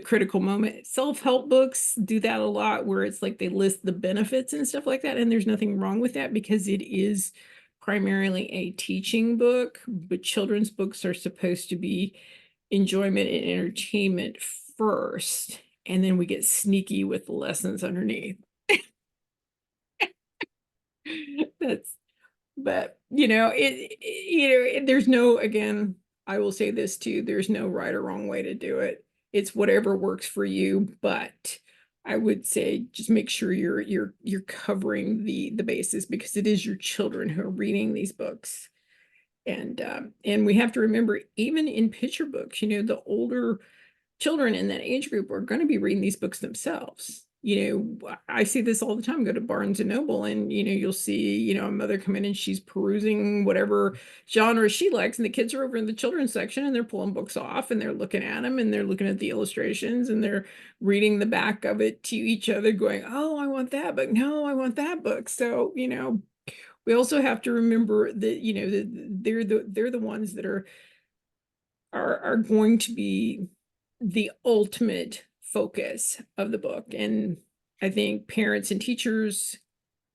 critical moment. Self-help books do that a lot, where it's like they list the benefits and stuff like that, and there's nothing wrong with that because it is primarily a teaching book. But children's books are supposed to be enjoyment and entertainment first, and then we get sneaky with the lessons underneath. That's But, there's no, again, I will say this too, there's no right or wrong way to do it. It's whatever works for you, but I would say just make sure you're covering the bases, because it is your children who are reading these books. And we have to remember, even in picture books, the older children in that age group are going to be reading these books themselves. I see this all the time. Go to Barnes and Noble, and you'll see, a mother come in and she's perusing whatever genre she likes, and the kids are over in the children's section and they're pulling books off and they're looking at them and they're looking at the illustrations and they're reading the back of it to each other, going, "Oh, I want that book. No, I want that book." So, we also have to remember that, that they're the ones that are going to be the ultimate focus of the book. And I think parents and teachers,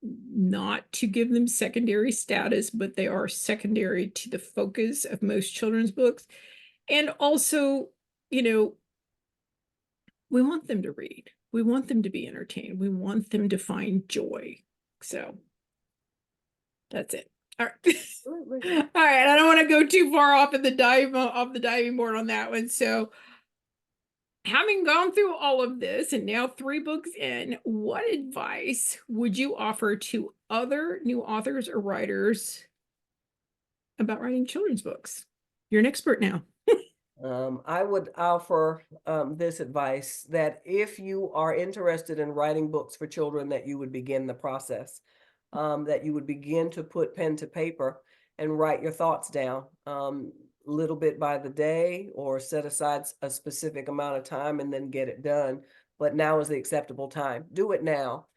not to give them secondary status, but they are secondary to the focus of most children's books. And also, you know, We want them to read. We want them to be entertained. We want them to find joy. So that's it. All right. Absolutely. All right. I don't want to go too far off of the diving board on that one. So having gone through all of this and now 3 books in, what advice would you offer to other new authors or writers about writing children's books? You're an expert now. I would offer this advice that if you are interested in writing books for children, that you would begin the process, that you would begin to put pen to paper and write your thoughts down, little bit by the day, or set aside a specific amount of time and then get it done. But now is the acceptable time. Do it now,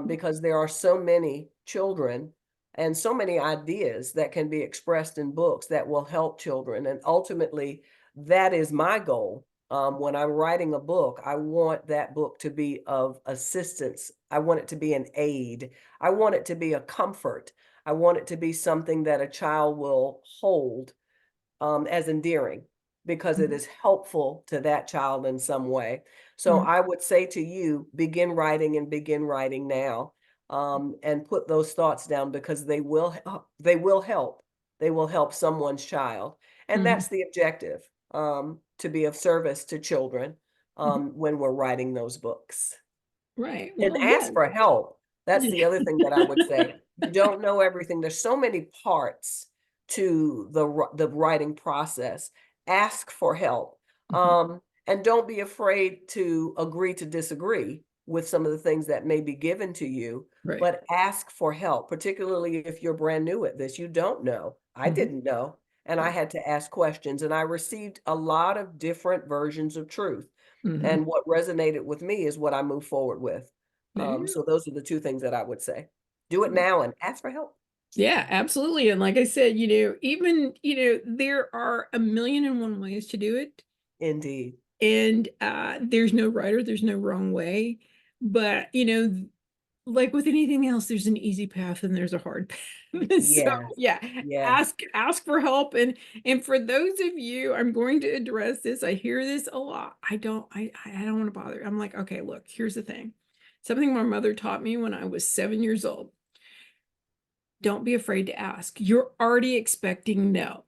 because there are so many children and so many ideas that can be expressed in books that will help children. And ultimately, that is my goal. When I'm writing a book, I want that book to be of assistance. I want it to be an aid. I want it to be a comfort. I want it to be something that a child will hold as endearing, because it is helpful to that child in some way. So Mhm. I would say to you, begin writing and begin writing now, and put those thoughts down, because they will help. They will help someone's child. And Mhm. that's the objective, to be of service to children Mhm. when we're writing those books. Right. And Well, ask yeah. for help. That's the other thing that I would say. Yeah. You don't know everything. There's so many parts to the writing process. Ask for help. Mhm. And don't be afraid to agree to disagree with some of the things that may be given to you, Right. but ask for help, particularly if you're brand new at this. You don't know. I Mhm. didn't know, and I Right. had to ask questions, and I received a lot of different versions of truth. Mhm. And what resonated with me is what I move forward with. There you So those are the 2 things that I would say. Do it go. now and ask for help. Yeah, absolutely. And like I said, even, there are a million and one ways to do it. Indeed. And there's no right or there's no wrong way. But, like with anything else, there's an easy path and there's a hard path. So Yes. yeah, Yes. ask for help. And for those of you, I'm going to address this. I hear this a lot. I don't want to bother. I'm like, okay, look, here's the thing. Something my mother taught me when I was 7 years old. Don't be afraid to ask. You're already expecting no.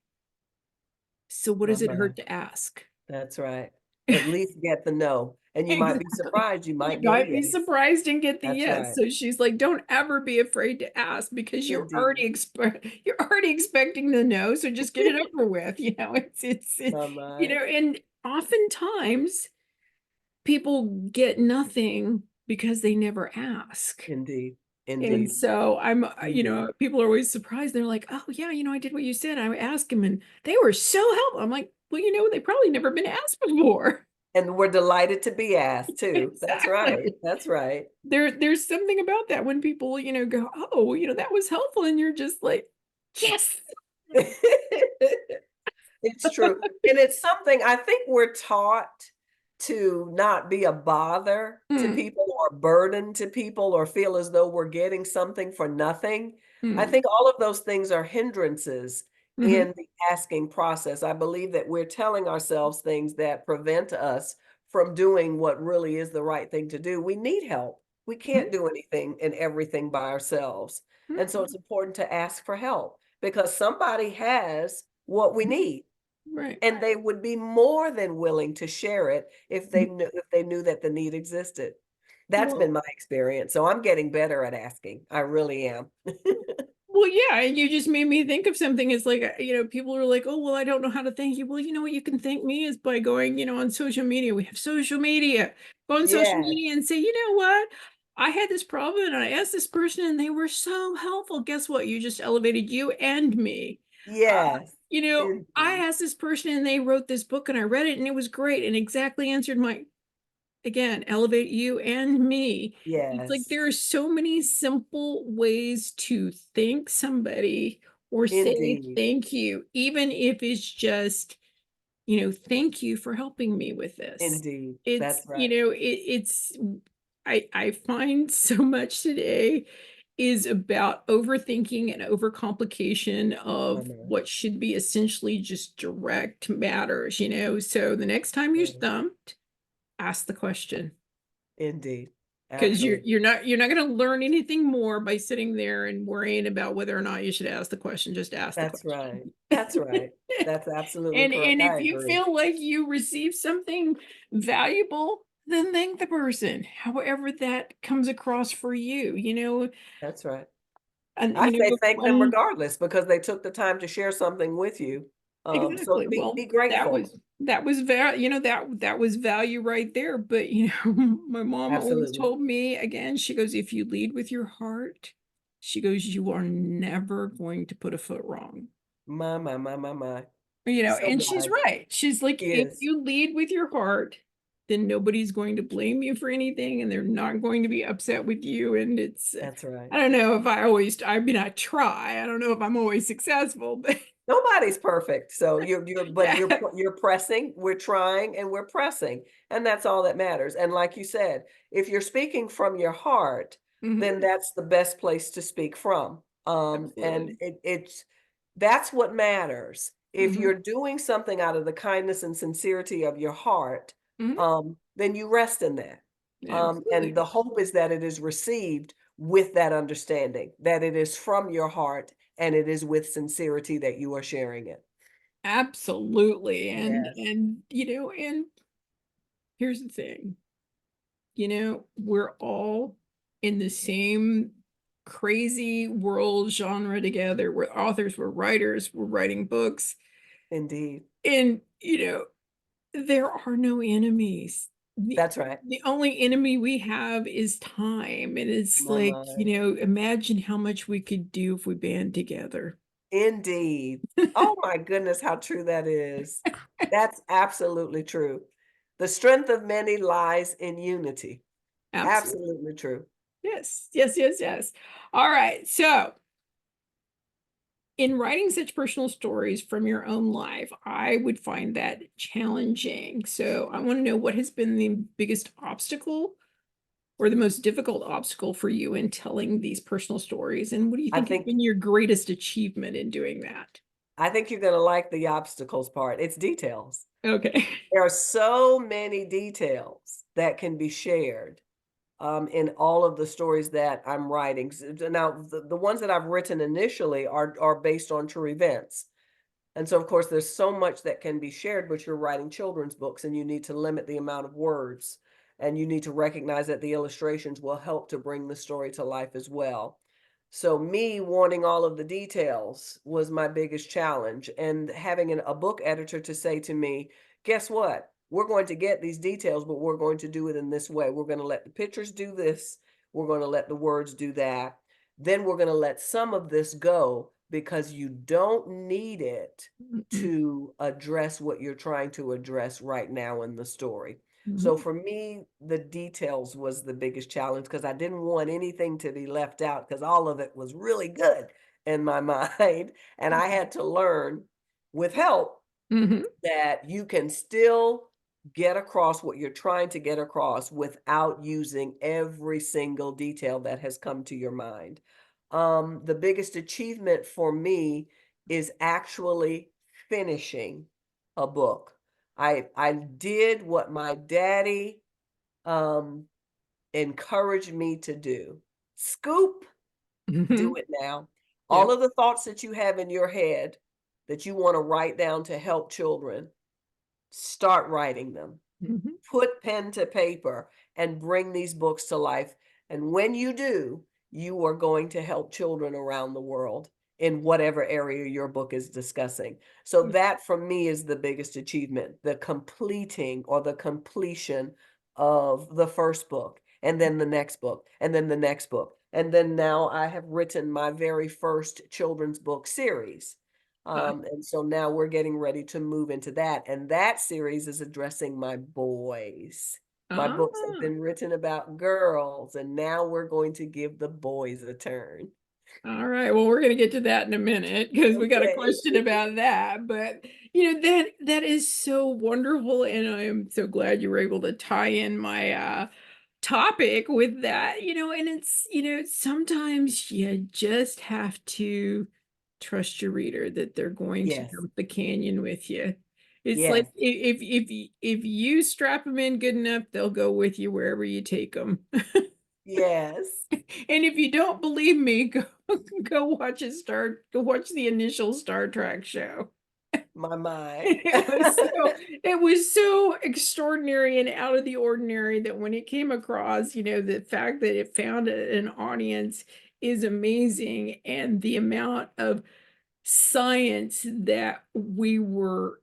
So what My does it hurt mind. to ask? That's right. At least get the no, and you might be Exactly. surprised, you You might get a might be yes. surprised and get the That's yes. right. So she's like, don't ever be afraid to ask because Indeed. you're already expecting the no. So just get it over with. My mind. And oftentimes people get nothing because they never ask. Indeed. And Indeed. so Indeed. people are always surprised. They're like, oh yeah, I did what you said. I asked him and they were so helpful. I'm like, well, they probably never been asked before. And we're delighted to be asked too. That's right. Exactly. That's right. There's something about that when people, go, "Oh, that was helpful," and you're just like, "Yes." It's true, and it's something I think we're taught to not be a bother to Mm, people or burden to people or feel as though we're getting something for nothing. I mm, think all of those things are hindrances mhm, in the asking process. I believe that we're telling ourselves things that prevent us from doing what really is the right thing to do. We need help. We mm, can't do anything and everything by ourselves, and so mm, it's important to ask for help because somebody has what we mhm, need. right. And they would be more than willing to share it Mhm. if they knew that the need existed. That's been Well my experience, so I'm getting better at asking. I really am. well, yeah, and you just made me think of something. It's like, people are like, "Oh, well, I don't know how to thank you." Well, you know what? You can thank me is by going, on social media. We have social media. Go on social Yes, media and say, "You know what? I had this problem and I asked this person and they were so helpful." Guess what? You just elevated you and me. yes, I indeed, asked this person and they wrote this book and I read it and it was great and exactly answered my, again, elevate you and me. It's like yes, there are so many simple ways to thank somebody or say indeed, thank you, even if it's just, thank you for helping me with this. indeed. It's, That's right. I find so much today is about overthinking and overcomplication My of man. what should be essentially just direct matters. So the next time you're Yes, stumped, ask the question. Indeed. 'Cause you're Absolutely. you're not you're not gonna learn anything more by sitting there and worrying about whether or not you should ask the question, just ask the That's right. question. That's right. That's absolutely And correct. if I you agree. feel like you received something valuable, then thank the person, however that comes across for you, That's right. and, I say thank them when regardless because they took the time to share something with you. So exactly, be well, grateful. that was value right there, but, my mom always Absolutely. told me, again, she goes, "If you lead with your heart," she goes, "you are never going to put a foot wrong." My, my, my, my, my. So And she's wise. right. She's like, She "If is. you lead with your heart, then nobody's going to blame you for anything, and they're not going to be upset with you," and That's right. I don't know if I mean, I try. I don't know if I'm always successful, but Nobody's perfect. So but yeah. you're pressing, we're trying, and we're pressing. And that's all that matters. And like you said, if you're speaking from your heart, Mhm. then that's the best place to speak from. And Absolutely. it's that's what matters. If Mhm. you're doing something out of the kindness and sincerity of your heart, Mhm. then you rest in that. And Absolutely. the hope is that it is received with that understanding, that it is from your heart and it is with sincerity that you are sharing it. Absolutely, Yes, and here's the thing, we're all in the same crazy world genre together. We're authors, we're writers, we're writing books, indeed. and, there are no enemies. The That's right. the only enemy we have is time, and it's My like, mind. imagine how much we could do if we band together. Indeed. Oh my goodness, how true that is. That's absolutely true. The strength of many lies in unity. Absolutely. Absolutely true. Yes, yes, yes, yes. All right. So, in writing such personal stories from your own life, I would find that challenging. So, I want to know what has been the biggest obstacle or the most difficult obstacle for you in telling these personal stories? And what do you I think has think been your greatest achievement in doing that? I think you're gonna like the obstacles part. It's details. Okay. There are so many details that can be shared in all of the stories that I'm writing. Now, the ones that I've written initially are based on true events. And so, of course, there's so much that can be shared, but you're writing children's books and you need to limit the amount of words. And you need to recognize that the illustrations will help to bring the story to life as well. So, me wanting all of the details was my biggest challenge. And having a book editor to say to me, guess what? We're going to get these details, but we're going to do it in this way. We're going to let the pictures do this, we're going to let the words do that. Then we're going to let some of this go because you don't need it Mhm, to address what you're trying to address right now in the story. So mhm, for me, the details was the biggest challenge because I didn't want anything to be left out because all of it was really good in my mind. And I had to learn with help mhm, that you can still get across what you're trying to get across without using every single detail that has come to your mind. The biggest achievement for me is actually finishing a book. I did what my daddy um, encouraged me to do. Scoop, do mhm. it now. All Yep. of the thoughts that you have in your head that you want to write down to help children, start writing them. Mhm. Put pen to paper and bring these books to life. And when you do, you are going to help children around the world in whatever area your book is discussing. So that for me is the biggest achievement, the completing or the completion of the first book and then the next book and then the next book. And then now I have written my very first children's book series. Uh, And so now we're getting ready to move into that. And that series is addressing my boys. My books have ah. been written about girls, and now we're going to give the boys a turn. All right. Well, we're gonna get to that in a minute because we got a Okay. question about that. But that is so wonderful, and I am so glad you were able to tie in my topic with that. And it's sometimes you just have to trust your reader that they're going to Yes, jump the canyon with you. It's like Yes. if you strap them in good enough, they'll go with you wherever you take them. Yes. And if you don't believe me, go go watch the initial Star Trek show. My. It was so extraordinary and out of the ordinary that when it came across, the fact that it found an audience is amazing, and the amount of science that we were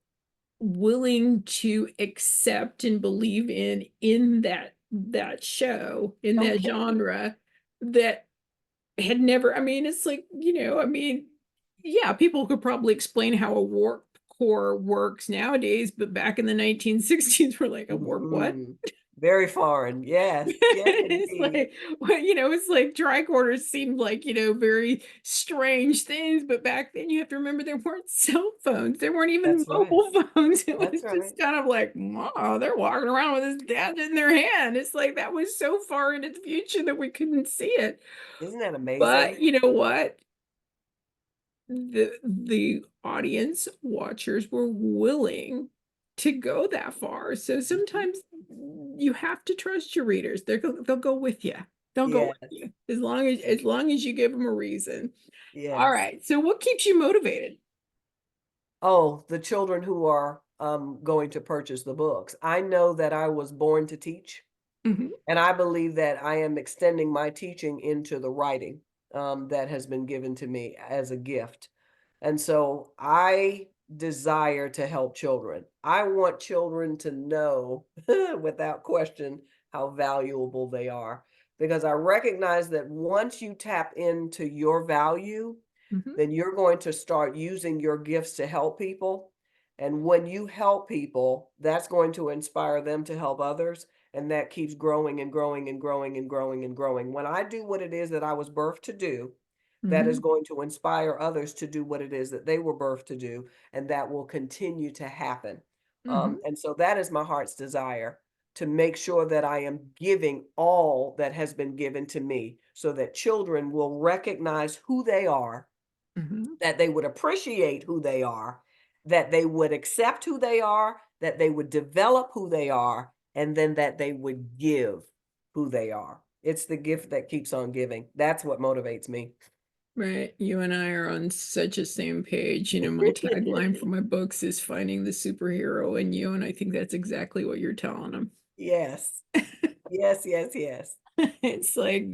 willing to accept and believe in that show, in that Okay. genre, that had never, I mean, it's like, I mean, yeah, people could probably explain how a warp core works nowadays, but back in the 1960s, we're like, a warp what? Mhm. Very foreign. Yes. Yes, It's indeed. like, well, it's like tricorders seemed like, very strange things, but back then you have to remember there weren't cell phones. There weren't even That's right. mobile phones. It was That's right. just kind of like, wow, they're walking around with this gadget in their hand. It's like that was so far into the future that we couldn't see it. Isn't that But amazing? you know what? The audience watchers were willing to go that far. So Mhm. sometimes you have to trust your readers. They'll go with you. They'll go with Yes. you as long as you give them a reason. All Yes. right. So what keeps you motivated? Oh, the children who are, going to purchase the books. I know that I was born to teach, Mhm, and I believe that I am extending my teaching into the writing, that has been given to me as a gift. And so I desire to help children. I want children to know without question how valuable they are, because I recognize that once you tap into your value, mhm, then you're going to start using your gifts to help people. And when you help people, that's going to inspire them to help others. And that keeps growing and growing and growing and growing and growing. When I do what it is that I was birthed to do, that is mhm, going to inspire others to do what it is that they were birthed to do. And that will continue to happen. mhm, And so that is my heart's desire, to make sure that I am giving all that has been given to me so that children will recognize who they are, mhm. that they would appreciate who they are, that they would accept who they are, that they would develop who they are, and then that they would give who they are. It's the gift that keeps on giving. That's what motivates me. Right. You and I are on such a same page. My tagline for my books is finding the superhero in you, and I think that's exactly what you're telling them. Yes. Yes, yes, yes. It's like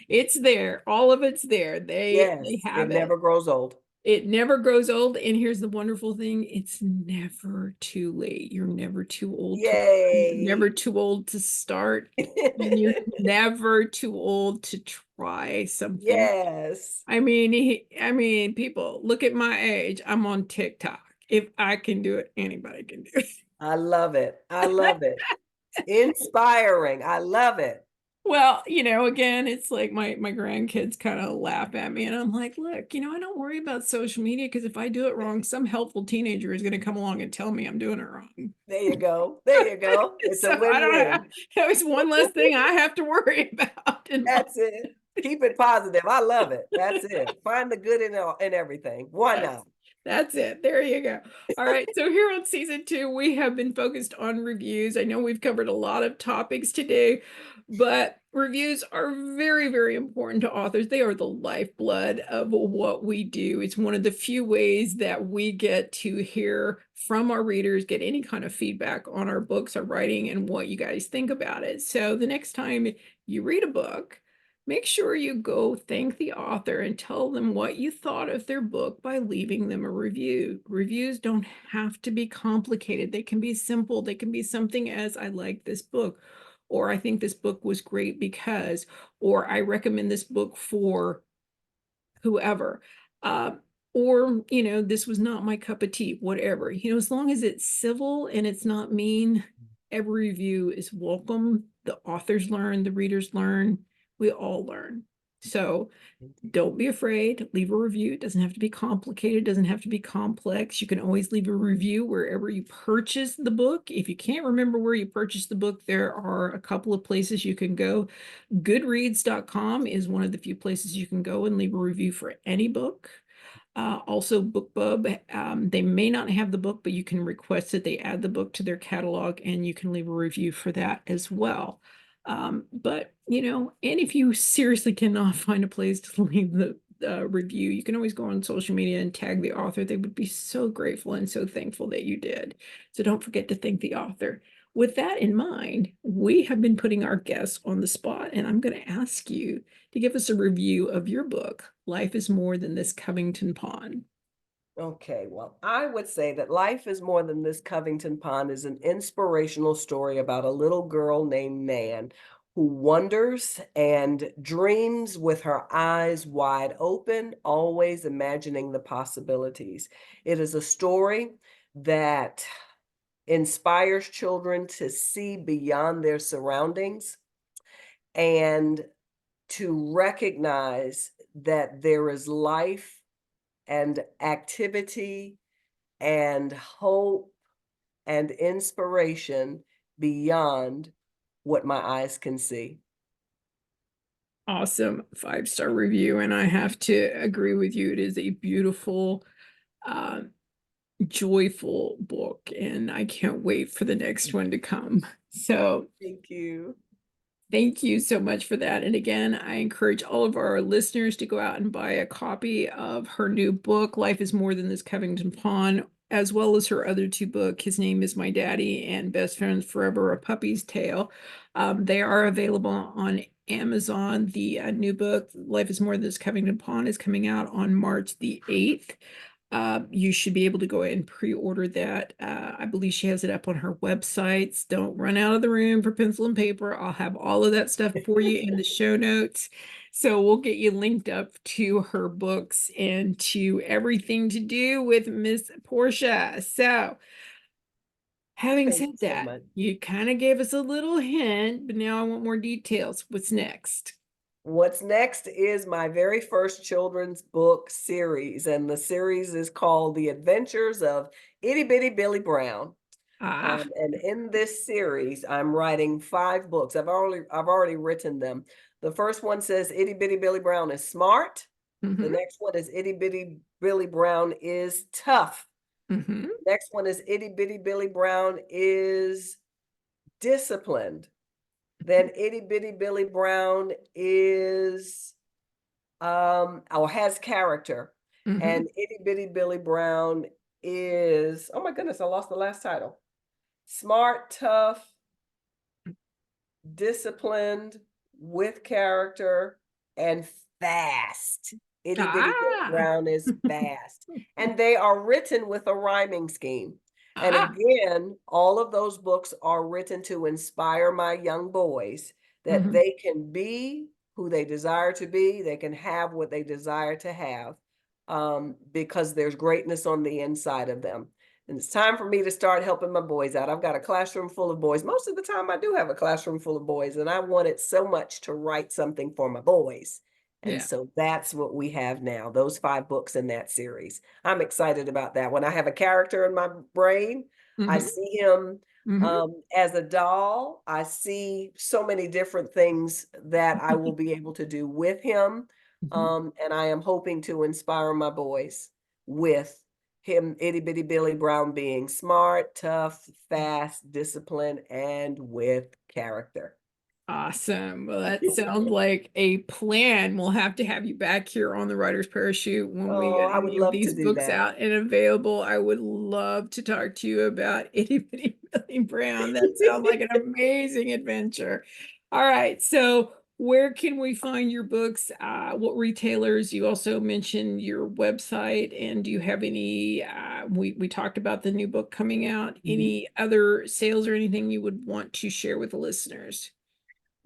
it's there. All of it's there. They Yes, it have it. never grows old. It never grows old. And here's the wonderful thing, it's never too late. You're never too old to learn. You're never Yay. too old to start. And you're never too old to try something. Yes. I mean, people, look at my age. I'm on TikTok. If I can do it, anybody can do it. I love it. I love it. Inspiring. I love it. Well, again, it's like my grandkids kind of laugh at me, and I'm like, look, I don't worry about social media because if I do it wrong, some helpful teenager is going to come along and tell me I'm doing it wrong. There you go. There you go. It's a So I don't have, win-win. that was one less thing I have to worry about in life. That's it. Keep it positive. I love it. That's it. Find the good in everything. Why That's not? that's it. There you go. All right. So here on season two, we have been focused on reviews. I know we've covered a lot of topics today, but reviews are very, very important to authors. They are the lifeblood of what we do. It's one of the few ways that we get to hear from our readers, get any kind of feedback on our books, our writing, and what you guys think about it. So the next time you read a book, make sure you go thank the author and tell them what you thought of their book by leaving them a review. Reviews don't have to be complicated. They can be simple. They can be something as I like this book, or I think this book was great because, or I recommend this book for whoever. Uh, or, this was not my cup of tea, whatever. As long as it's civil and it's not mean, every review is welcome. The authors learn, the readers learn, we all learn. So don't be afraid, leave a review. It doesn't have to be complicated, it doesn't have to be complex. You can always leave a review wherever you purchase the book. If you can't remember where you purchased the book, there are a couple of places you can go. Goodreads.com is one of the few places you can go and leave a review for any book. Also BookBub, they may not have the book, but you can request that they add the book to their catalog and you can leave a review for that as well. But and if you seriously cannot find a place to leave the review, you can always go on social media and tag the author. They would be so grateful and so thankful that you did. So don't forget to thank the author. With that in mind, we have been putting our guests on the spot, and I'm going to ask you to give us a review of your book, Life is More Than This Covington Pond. Okay, well, I would say that Life is More Than This Covington Pond is an inspirational story about a little girl named Nan who wonders and dreams with her eyes wide open, always imagining the possibilities. It is a story that inspires children to see beyond their surroundings and to recognize that there is life and activity and hope and inspiration beyond what my eyes can see. Awesome 5-star review. And I have to agree with you. It is a beautiful, uh, joyful book, and I can't wait for the next one to come. So Thank you. thank you so much for that. And again, I encourage all of our listeners to go out and buy a copy of her new book, Life is More Than This Covington Pond, as well as her other two books, His Name is My Daddy and Best Friends Forever, A Puppy's Tale. They are available on Amazon. The new book, Life is More Than This Covington Pond, is coming out on March the 8th. You should be able to go ahead and pre-order that. I believe she has it up on her websites. Don't run out of the room for pencil and paper. I'll have all of that stuff for you in the show notes. So we'll get you linked up to her books and to everything to do with Miss Portia. So having Thank said you so that, much. you kind of gave us a little hint, but now I want more details. What's next? What's next is my very first children's book series, and the series is called The Adventures of Itty Bitty Billy Brown. Ah, And in this series, I'm writing 5 books. I've already written them. The first one says Itty Bitty Billy Brown is smart. The mm-hmm, next one is Itty Bitty Billy Brown is tough. mm-hmm. The next one is Itty Bitty Billy Brown is disciplined. Then Itty Bitty Billy Brown is or has character. Mm-hmm. And Itty Bitty Billy Brown is, oh my goodness, I lost the last title. Smart, tough, disciplined, with character, and fast. Itty Bitty Billy Ah, Brown is fast. And they are written with a rhyming scheme. And ah. again, all of those books are written to inspire my young boys that Mhm. they can be who they desire to be, they can have what they desire to have, because there's greatness on the inside of them. And it's time for me to start helping my boys out. I've got a classroom full of boys. Most of the time, I do have a classroom full of boys, and I wanted so much to write something for my boys. And Yeah. so that's what we have now, those 5 books in that series. I'm excited about that. When I have a character in my brain, I Mhm. see him Mhm. as a doll. I see so many different things that I will be able to do with him. Mhm. And I am hoping to inspire my boys with him, Itty Bitty Billy Brown, being smart, tough, fast, disciplined, and with character. Awesome. Well, that sounds like a plan. We'll have to have you back here on the Writer's Parachute when we Oh, get I would any of love to these do books that. out and available. I would love to talk to you about Itty Bitty Billy Brown. That sounds like an amazing adventure. All right. So where can we find your books? What retailers? You also mentioned your website. And do you have any, we talked about the new book coming out. Mhm. Any other sales or anything you would want to share with the listeners?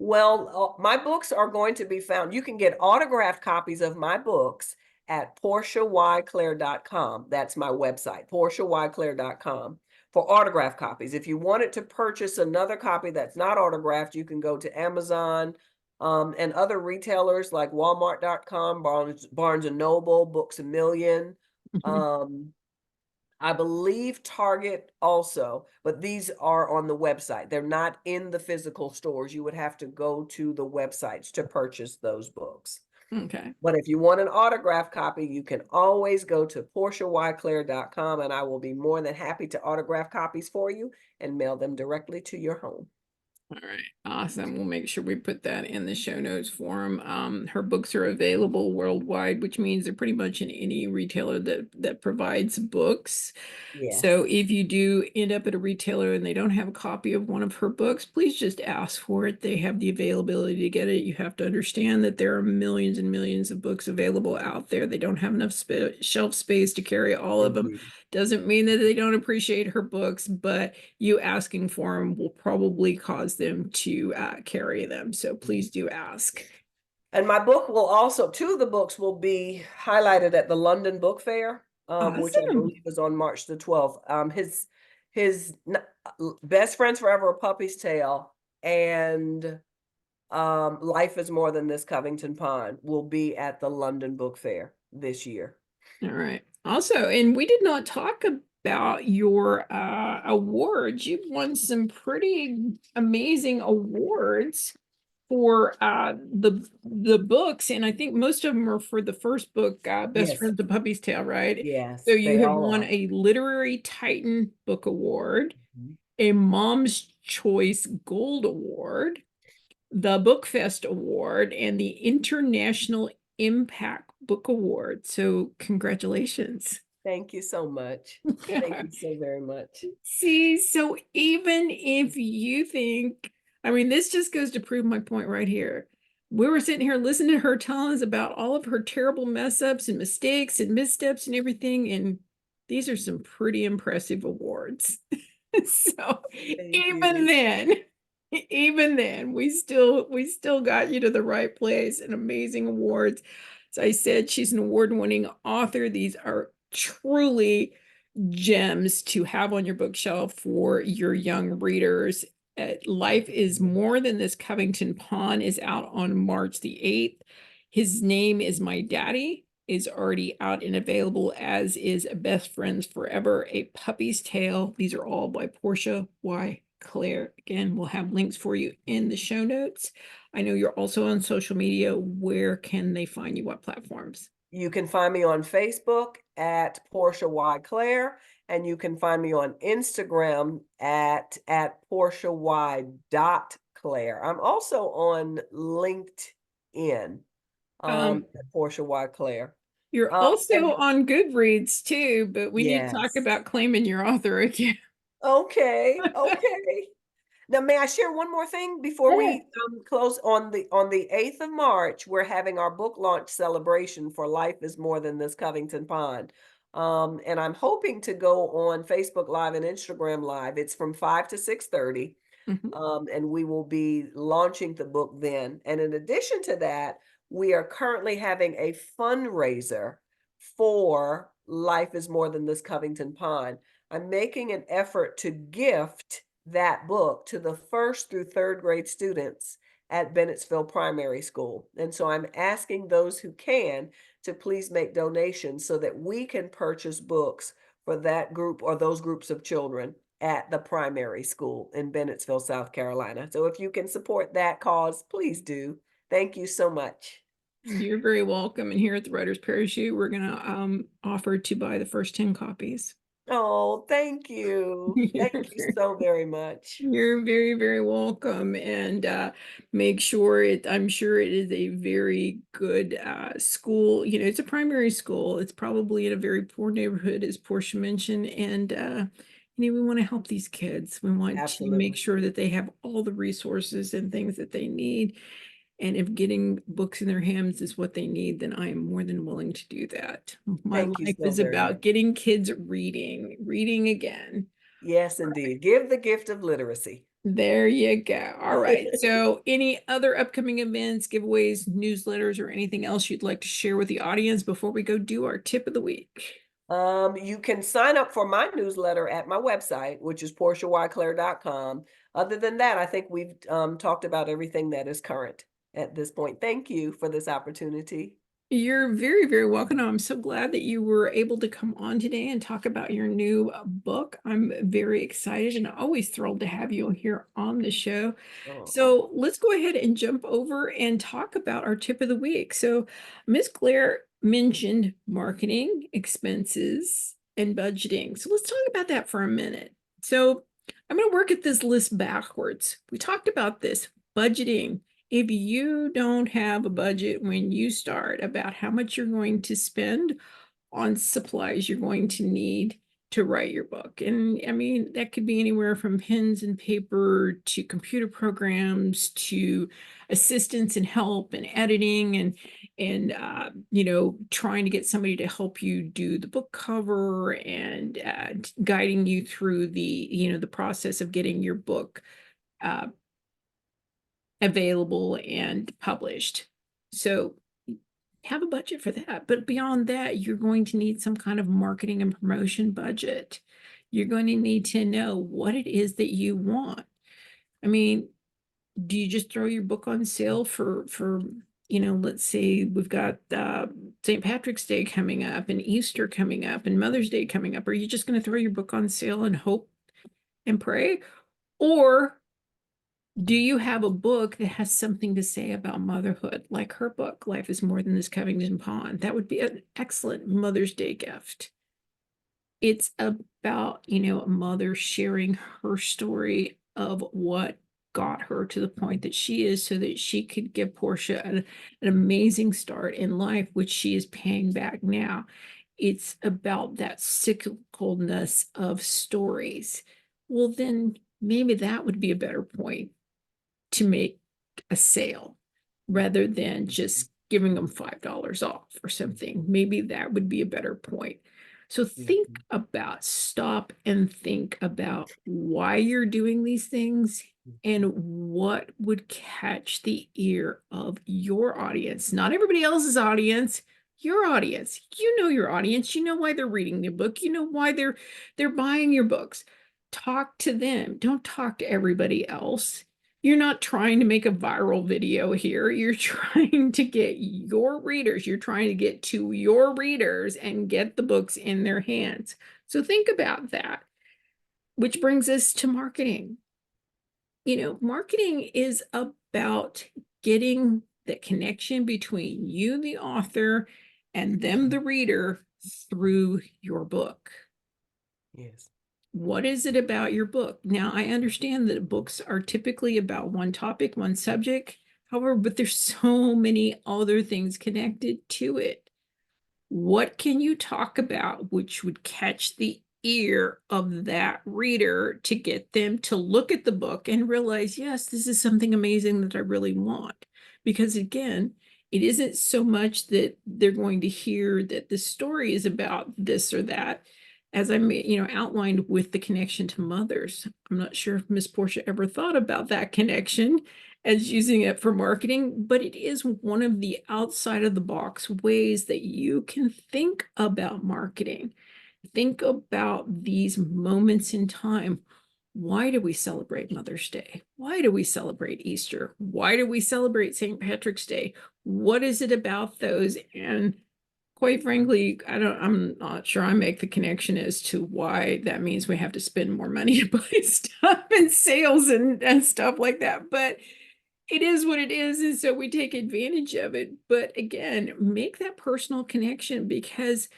Well, my books are going to be found. You can get autographed copies of my books at portiayclaire.com. That's my website, portiayclaire.com, for autograph copies. If you wanted to purchase another copy that's not autographed, you can go to Amazon, and other retailers like Walmart.com, Barnes and Noble, Books a Million. Um, I believe Target also, but these are on the website. They're not in the physical stores. You would have to go to the websites to purchase those books. Okay. But if you want an autograph copy, you can always go to portiayclaire.com, and I will be more than happy to autograph copies for you and mail them directly to your home. All right, awesome. We'll make sure we put that in the show notes for them. Her books are available worldwide, which means they're pretty much in any retailer that provides books. So Yes. if you do end up at a retailer and they don't have a copy of one of her books, please just ask for it. They have the availability to get it. You have to understand that there are millions and millions of books available out there. They don't have enough shelf space to carry all of them. Indeed. Doesn't mean that they don't appreciate her books, but you asking for them will probably cause them to carry them. So please do ask. And my book will also, two of the books will be highlighted at the London Book Fair, which I Awesome. believe is on March the 12th. Best Friends Forever, A Puppy's Tale, and Life is More Than This Covington Pond will be at the London Book Fair this year. All right. Also, and we did not talk about your awards. You've won some pretty amazing awards for the books, and I think most of them are for the first book, Best Yes, Friends, The Puppy's Tale, right? So yes, you they have all won are. a Literary Titan Book Award, Mhm. a Mom's Choice Gold Award, the Bookfest Award, and the International Impact Book Award. So congratulations. Thank you so much. Thank you so very much. See, so even if you think, I mean, this just goes to prove my point right here. We were sitting here listening to her telling us about all of her terrible mess ups and mistakes and missteps and everything, and these are some pretty impressive awards. So Thank even you. then, even then, we still got you to the right place and amazing awards. As I said, she's an award-winning author. These are truly gems to have on your bookshelf for your young readers. Life is More Than This Covington Pond is out on March the 8th. His Name Is My Daddy is already out and available, as is Best Friends Forever, A Puppy's Tale. These are all by Portia Clare. Again, we'll have links for you in the show notes. I know you're also on social media. Where can they find you? What platforms? You can find me on Facebook at Portia Clare, and you can find me on Instagram at Portia Clare. I'm also on LinkedIn Um, at Portia Clare. You're And also on Goodreads too, but we need to talk yes. about claiming your author again. Okay. Okay. Now, may I share one more thing before Yeah. we close? On the 8th of March, we're having our book launch celebration for Life is More Than This Covington Pond. And I'm hoping to go on Facebook Live and Instagram Live. It's from 5 to 6:30. Mhm. And we will be launching the book then. And in addition to that, we are currently having a fundraiser for Life is More Than This Covington Pond. I'm making an effort to gift that book to the first through third grade students at Bennettville Primary School. And so I'm asking those who can to please make donations so that we can purchase books for that group or those groups of children at the primary school in Bennettsville, South Carolina. So if you can support that cause, please do. Thank you so much. You're very welcome. And here at the Writer's Parachute, we're gonna offer to buy the first 10 copies. Oh, thank you. Thank You're you very, so very much. you're very, very welcome. And make sure I'm sure it is a very good school. You know, it's a primary school. It's probably in a very poor neighborhood, as Portia mentioned. And we want to help these kids. We want to make Absolutely. sure that they have all the resources and things that they need. And if getting books in their hands is what they need, then I am more than willing to do that. My Thank you life so is very much. about getting kids reading again. Yes, indeed. Give the gift of literacy. There you go. All right. So, any other upcoming events, giveaways, newsletters, or anything else you'd like to share with the audience before we go do our tip of the week? You can sign up for my newsletter at my website, which is portiayclaire.com. Other than that, I think we've talked about everything that is current at this point. Thank you for this opportunity. You're very, very welcome. I'm so glad that you were able to come on today and talk about your new book. I'm very excited and always thrilled to have you here on the show. Oh, So let's go ahead and jump over and talk about our tip of the week. So Miss Claire mentioned marketing, expenses, and budgeting. So let's talk about that for a minute. So I'm going to work at this list backwards. We talked about this budgeting. If you don't have a budget when you start about how much you're going to spend on supplies you're going to need to write your book. And I mean, that could be anywhere from pens and paper to computer programs to assistance and help and editing and trying to get somebody to help you do the book cover and guiding you through the process of getting your book uh, available and published. So have a budget for that. But beyond that, you're going to need some kind of marketing and promotion budget. You're going to need to know what it is that you want. I mean, do you just throw your book on sale for let's say we've got St. Patrick's Day coming up and Easter coming up and Mother's Day coming up? Are you just going to throw your book on sale and hope and pray? Or do you have a book that has something to say about motherhood, like her book, Life is More Than This Covington Pond? That would be an excellent Mother's Day gift. It's about, a mother sharing her story of what got her to the point that she is so that she could give Portia an amazing start in life, which she is paying back now. It's about that cyclicalness of stories. Well, then maybe that would be a better point to make a sale rather than just giving them $5 off or something. Maybe that would be a better point. So stop and think about why you're doing these things and what would catch the ear of your audience, not everybody else's audience, your audience. You know your audience, you know why they're reading the book, you know why they're buying your books. Talk to them. Don't talk to everybody else. You're not trying to make a viral video here. You're trying to get your readers. You're trying to get to your readers and get the books in their hands. So think about that, which brings us to marketing. Marketing is about getting the connection between you, the author, and them, the reader, through your book. yes. What is it about your book? Now, I understand that books are typically about one topic, one subject. However, but there's so many other things connected to it. What can you talk about which would catch the ear of that reader to get them to look at the book and realize, yes, this is something amazing that I really want? Because again, it isn't so much that they're going to hear that the story is about this or that, as I outlined with the connection to mothers. I'm not sure if Miss Portia ever thought about that connection as using it for marketing, but it is one of the outside of the box ways that you can think about marketing. Think about these moments in time. Why do we celebrate Mother's Day? Why do we celebrate Easter? Why do we celebrate St. Patrick's Day? What is it about those? And quite frankly, I'm not sure I make the connection as to why that means we have to spend more money to buy stuff and sales and stuff like that. But it is what it is, and so we take advantage of it. But again, make that personal connection, because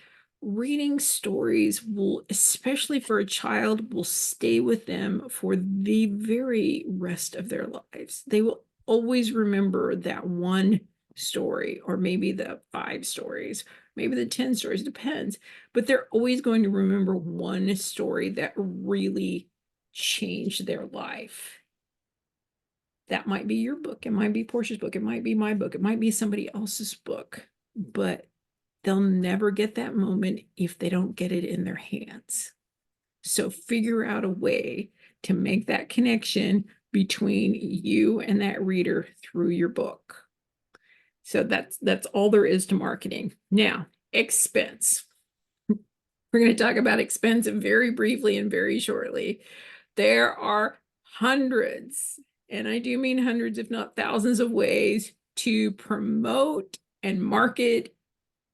reading stories will, especially for a child, will stay with them for the very rest of their lives. They will always remember that one story, or maybe the 5 stories, maybe the 10 stories, depends. But they're always going to remember one story that really changed their life. That might be your book. It might be Portia's book. It might be my book. It might be somebody else's book, but they'll never get that moment if they don't get it in their hands. So figure out a way to make that connection between you and that reader through your book. So that's all there is to marketing. Now, expense. We're going to talk about expense very briefly and very shortly. There are hundreds, and I do mean hundreds, if not thousands, of ways to promote and market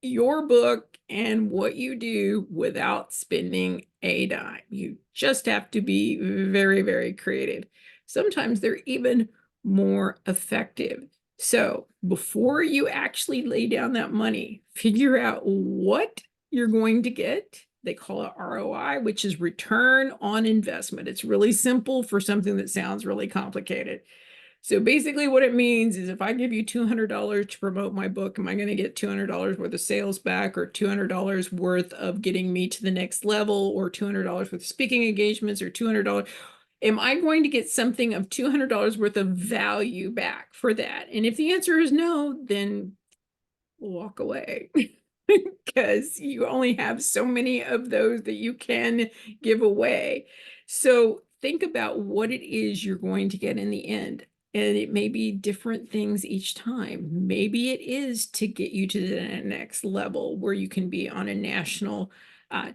your book and what you do without spending a dime. You just have to be very, very creative. Sometimes they're even more effective. So before you actually lay down that money, figure out what you're going to get. They call it ROI, which is return on investment. It's really simple for something that sounds really complicated. So basically what it means is if I give you $200 to promote my book, am I going to get $200 worth of sales back, or $200 worth of getting me to the next level, or $200 worth of speaking engagements, or $200? Am I going to get something of $200 worth of value back for that? And if the answer is no, then walk away. Because you only have so many of those that you can give away. So think about what it is you're going to get in the end. And it may be different things each time. Maybe it is to get you to the next level where you can be on a national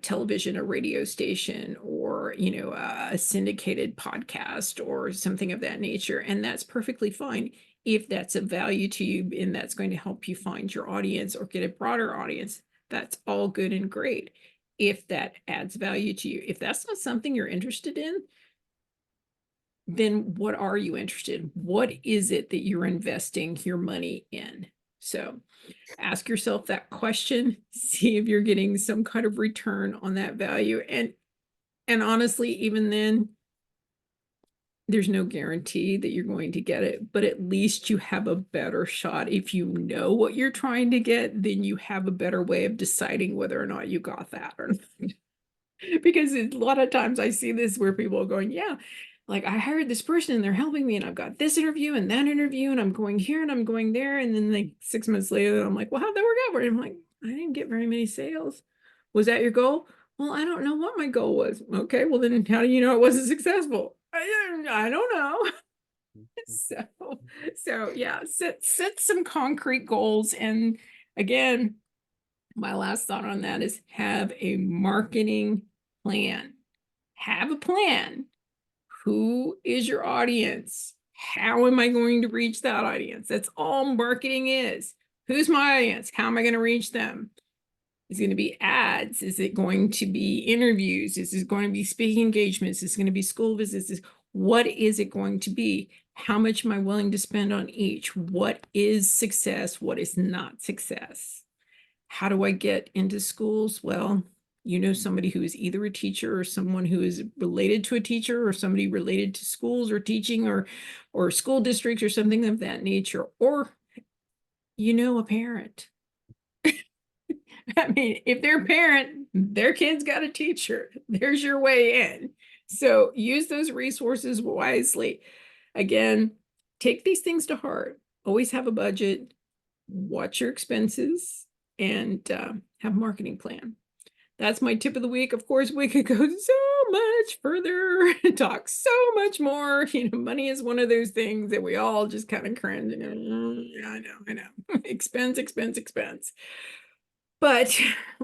television, a radio station, or a syndicated podcast or something of that nature. And that's perfectly fine if that's of value to you and that's going to help you find your audience or get a broader audience. That's all good and great if that adds value to you. If that's not something you're interested in, then what are you interested in? What is it that you're investing your money in? So ask yourself that question, see if you're getting some kind of return on that value. And honestly, even then, there's no guarantee that you're going to get it, but at least you have a better shot. If you know what you're trying to get, then you have a better way of deciding whether or not you got that or not. Because a lot of times I see this where people are going, yeah, like I hired this person and they're helping me and I've got this interview and that interview and I'm going here and I'm going there. And then like 6 months later, I'm like, well, how'd that work out? And I'm like, I didn't get very many sales. Was that your goal? Well, I don't know what my goal was. Okay, well then how do you know it wasn't successful? I don't know. So, so yeah, set some concrete goals. And again, my last thought on that is have a marketing plan. Have a plan. Who is your audience? How am I going to reach that audience? That's all marketing is. Who's my audience? How am I going to reach them? Is it going to be ads? Is it going to be interviews? Is it going to be speaking engagements? Is it going to be school visits? What is it going to be? How much am I willing to spend on each? What is success? What is not success? How do I get into schools? Well, you know somebody who is either a teacher or someone who is related to a teacher or somebody related to schools or teaching or school districts or something of that nature, or a parent. I mean, if they're a parent, their kid's got a teacher. There's your way in. So use those resources wisely. Again, take these things to heart. Always have a budget, watch your expenses, and have a marketing plan. That's my tip of the week. Of course, we could go so much further and talk so much more. Money is one of those things that we all just kind of cringe. Yeah, I know. Expense, expense, expense. But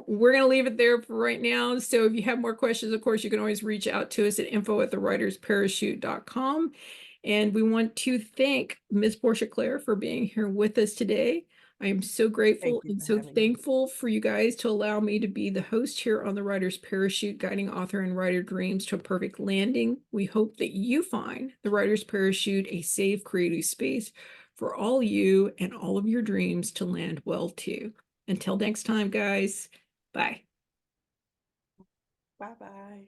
we're going to leave it there for right now. So if you have more questions, of course, you can always reach out to us at info@thewritersparachute.com. And we want to thank Miss Portia Clare for being here with us today. I am so grateful Thank you and for so having me. thankful for you guys to allow me to be the host here on the Writer's Parachute, guiding author and writer dreams to a perfect landing. We hope that you find the Writer's Parachute a safe, creative space for all you and all of your dreams to land well too. Until next time, guys, bye. Bye bye.